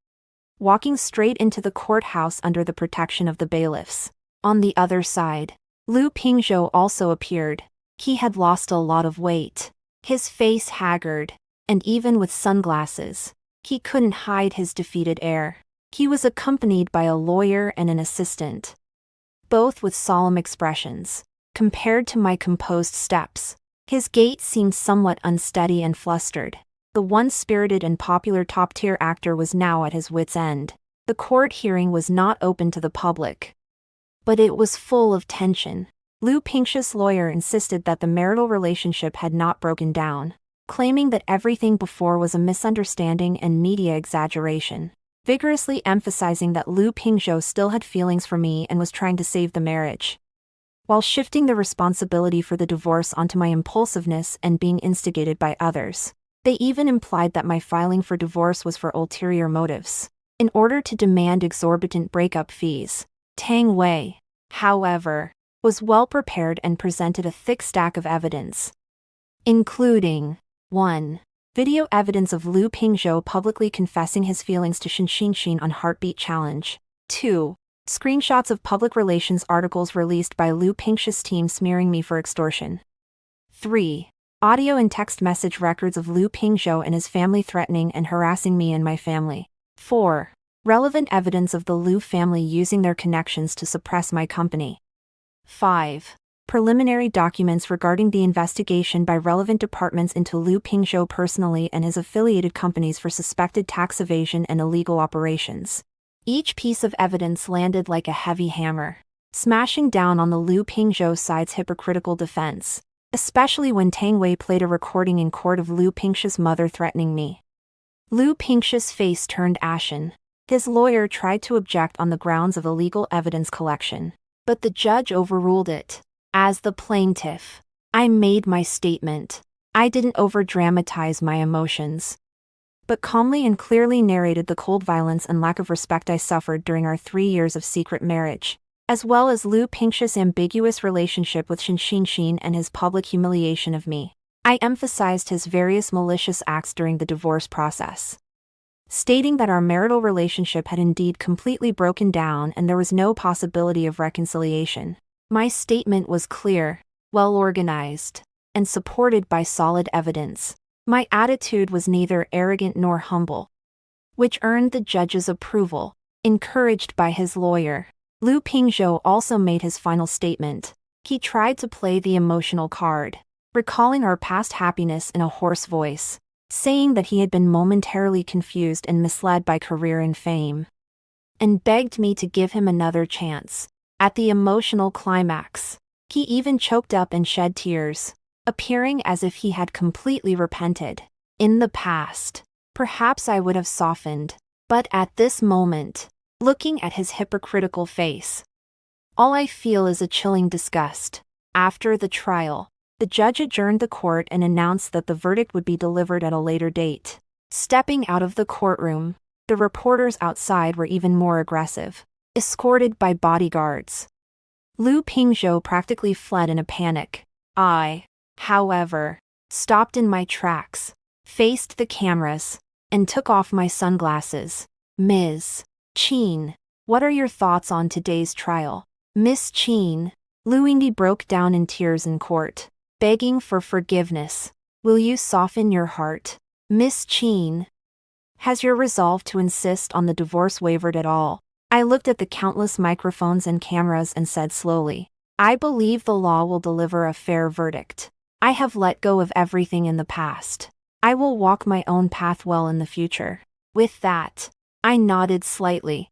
Walking straight into the courthouse under the protection of the bailiffs. On the other side, Liu Pingzhou also appeared. He had lost a lot of weight, his face haggard, and even with sunglasses, he couldn't hide his defeated air. He was accompanied by a lawyer and an assistant, both with solemn expressions. Compared to my composed steps, his gait seemed somewhat unsteady and flustered. The once spirited and popular top-tier actor was now at his wits' end. The court hearing was not open to the public, but it was full of tension. Liu Pingzhou's lawyer insisted that the marital relationship had not broken down, claiming that everything before was a misunderstanding and media exaggeration, vigorously emphasizing that Liu Pingzhou still had feelings for me and was trying to save the marriage, while shifting the responsibility for the divorce onto my impulsiveness and being instigated by others. They even implied that my filing for divorce was for ulterior motives, in order to demand exorbitant breakup fees. Tang Wei, however, was well prepared and presented a thick stack of evidence, including 1. Video evidence of Liu Pingzhou publicly confessing his feelings to Xin on Heartbeat Challenge. 2. Screenshots of public relations articles released by Liu Pingzhou's team smearing me for extortion. 3. Audio and text message records of Liu Pingzhou and his family threatening and harassing me and my family. 4. Relevant evidence of the Liu family using their connections to suppress my company. 5. Preliminary documents regarding the investigation by relevant departments into Liu Pingzhou personally and his affiliated companies for suspected tax evasion and illegal operations. Each piece of evidence landed like a heavy hammer, smashing down on the Liu Pingzhou side's hypocritical defense, especially when Tang Wei played a recording in court of Liu Pingzhou's mother threatening me. Liu Pingzhou's face turned ashen. His lawyer tried to object on the grounds of illegal evidence collection, but the judge overruled it. As the plaintiff, I made my statement. I didn't over-dramatize my emotions. but calmly and clearly narrated the cold violence and lack of respect I suffered during our 3 years of secret marriage, as well as Lu Pingshu's ambiguous relationship with Xin and his public humiliation of me. I emphasized his various malicious acts during the divorce process, stating that our marital relationship had indeed completely broken down and there was no possibility of reconciliation. My statement was clear, well organized, and supported by solid evidence. My attitude was neither arrogant nor humble, which earned the judge's approval. Encouraged by his lawyer, Lu Pingshu also made his final statement. He tried to play the emotional card, recalling our past happiness in a hoarse voice, saying that he had been momentarily confused and misled by career and fame, and begged me to give him another chance. At the emotional climax, he even choked up and shed tears, appearing as if he had completely repented. In the past, perhaps I would have softened, but at this moment, looking at his hypocritical face, all I feel is a chilling disgust. After the trial, the judge adjourned the court and announced that the verdict would be delivered at a later date. Stepping out of the courtroom, the reporters outside were even more aggressive, escorted by bodyguards. Lu Pingshu practically fled in a panic. I, however, stopped in my tracks, faced the cameras, and took off my sunglasses. Ms. Chin, what are your thoughts on today's trial? Miss Chin, Lu Yingdi broke down in tears in court, begging for forgiveness. Will you soften your heart? Miss Chin, has your resolve to insist on the divorce wavered at all? I looked at the countless microphones and cameras and said slowly, I believe the law will deliver a fair verdict. I have let go of everything in the past. I will walk my own path well in the future. With that, I nodded slightly,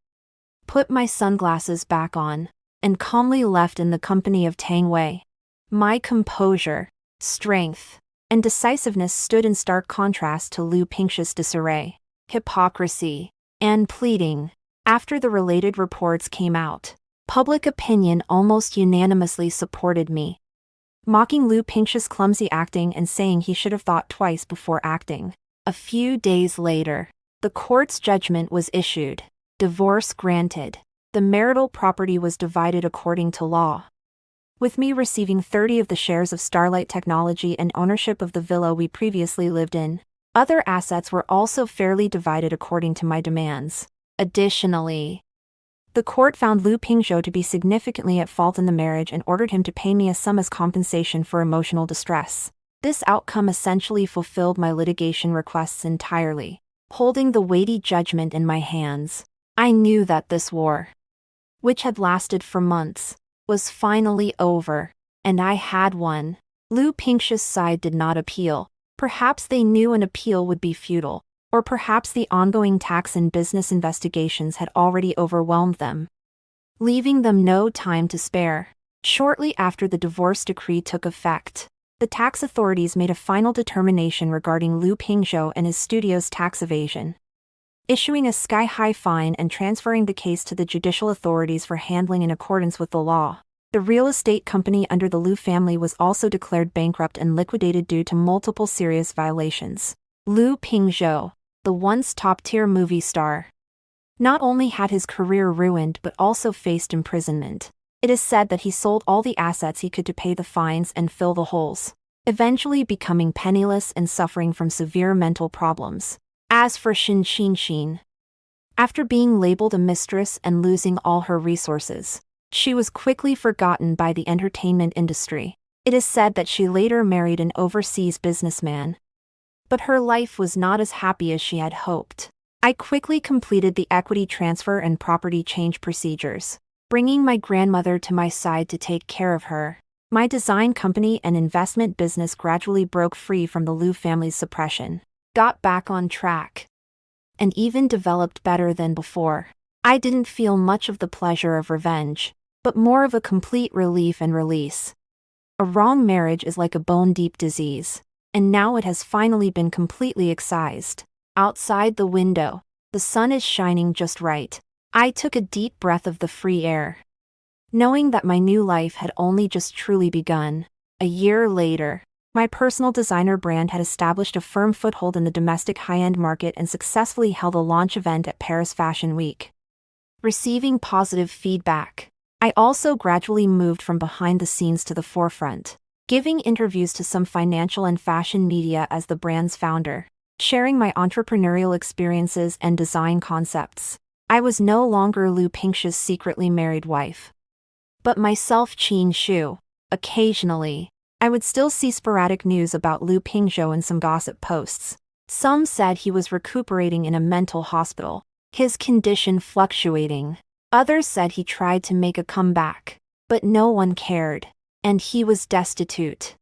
put my sunglasses back on, and calmly left in the company of Tang Wei. My composure, strength, and decisiveness stood in stark contrast to Lu Pingshu's disarray, hypocrisy, and pleading. After the related reports came out, public opinion almost unanimously supported me, mocking Lu Pingshu's clumsy acting and saying he should have thought twice before acting. A few days later, the court's judgment was issued. Divorce granted. The marital property was divided according to law, with me receiving 30 of the shares of Starlight Technology and ownership of the villa we previously lived in. Other assets were also fairly divided according to my demands. Additionally, the court found Lu Pingshu to be significantly at fault in the marriage and ordered him to pay me a sum as compensation for emotional distress. This outcome essentially fulfilled my litigation requests entirely. Holding the weighty judgment in my hands, I knew that this war, which had lasted for months, was finally over, and I had won. Lu Pingshu's side did not appeal. Perhaps they knew an appeal would be futile, or perhaps the ongoing tax and business investigations had already overwhelmed them, leaving them no time to spare. Shortly after the divorce decree took effect, the tax authorities made a final determination regarding Lu Pingshu and his studio's tax evasion, issuing a sky-high fine and transferring the case to the judicial authorities for handling in accordance with the law. The real estate company under the Lu family was also declared bankrupt and liquidated due to multiple serious violations. Lu Pingshu, the once top-tier movie star, not only had his career ruined but also faced imprisonment. It is said that he sold all the assets he could to pay the fines and fill the holes, eventually becoming penniless and suffering from severe mental problems. As for Xin, after being labeled a mistress and losing all her resources, she was quickly forgotten by the entertainment industry. It is said that she later married an overseas businessman, but her life was not as happy as she had hoped. I quickly completed the equity transfer and property change procedures, bringing my grandmother to my side to take care of her. My design company and investment business gradually broke free from the Lu family's suppression, got back on track, and even developed better than before. I didn't feel much of the pleasure of revenge, but more of a complete relief and release. A wrong marriage is like a bone-deep disease, and now it has finally been completely excised. Outside the window, the sun is shining just right. I took a deep breath of the free air, knowing that my new life had only just truly begun. A year later, My personal designer brand had established a firm foothold in the domestic high-end market and successfully held a launch event at Paris Fashion Week. Receiving positive feedback. I also gradually moved from behind the scenes to the forefront, giving interviews to some financial and fashion media as the brand's founder, sharing my entrepreneurial experiences and design concepts. I was no longer Lu Pingshu's secretly married wife, but myself Qin Shu. Occasionally, I would still see sporadic news about Lu Pingshu and some gossip posts. Some said he was recuperating in a mental hospital, his condition fluctuating. Others said he tried to make a comeback, but no one cared, and he was destitute.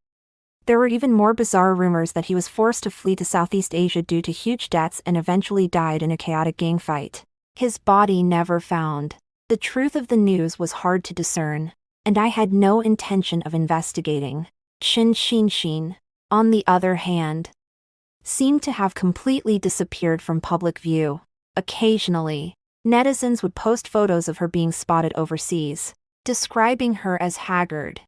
There were even more bizarre rumors that he was forced to flee to Southeast Asia due to huge debts and eventually died in a chaotic gang fight. His body never found. The truth of the news was hard to discern, and I had no intention of investigating. Chen Xin, on the other hand, seemed to have completely disappeared from public view. Occasionally, netizens would post photos of her being spotted overseas, describing her as haggard.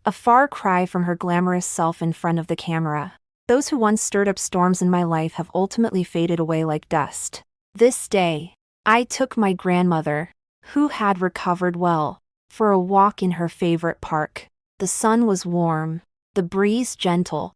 A far cry from her glamorous self in front of the camera. Those who once stirred up storms in my life have ultimately faded away like dust. This day, I took my grandmother, who had recovered well, for a walk in her favorite park. The sun was warm, the breeze gentle,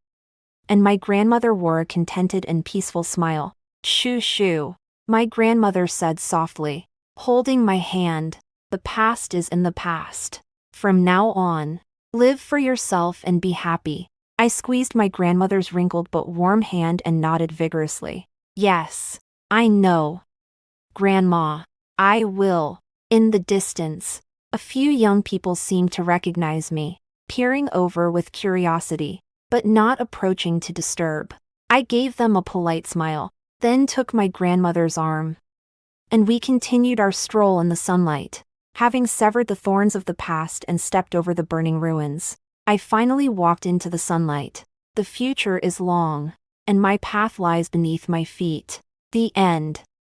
and my grandmother wore a contented and peaceful smile. Shoo shoo, my grandmother said softly, holding my hand. The past is in the past. From now on, live for yourself and be happy. I squeezed my grandmother's wrinkled but warm hand and nodded vigorously. Yes, I know, Grandma, I will. In the distance, a few young people seemed to recognize me, peering over with curiosity, but not approaching to disturb. I gave them a polite smile, then took my grandmother's arm, and we continued our stroll in the sunlight. Having severed the thorns of the past and stepped over the burning ruins, I finally walked into the sunlight. The future is long, and my path lies beneath my feet. The end.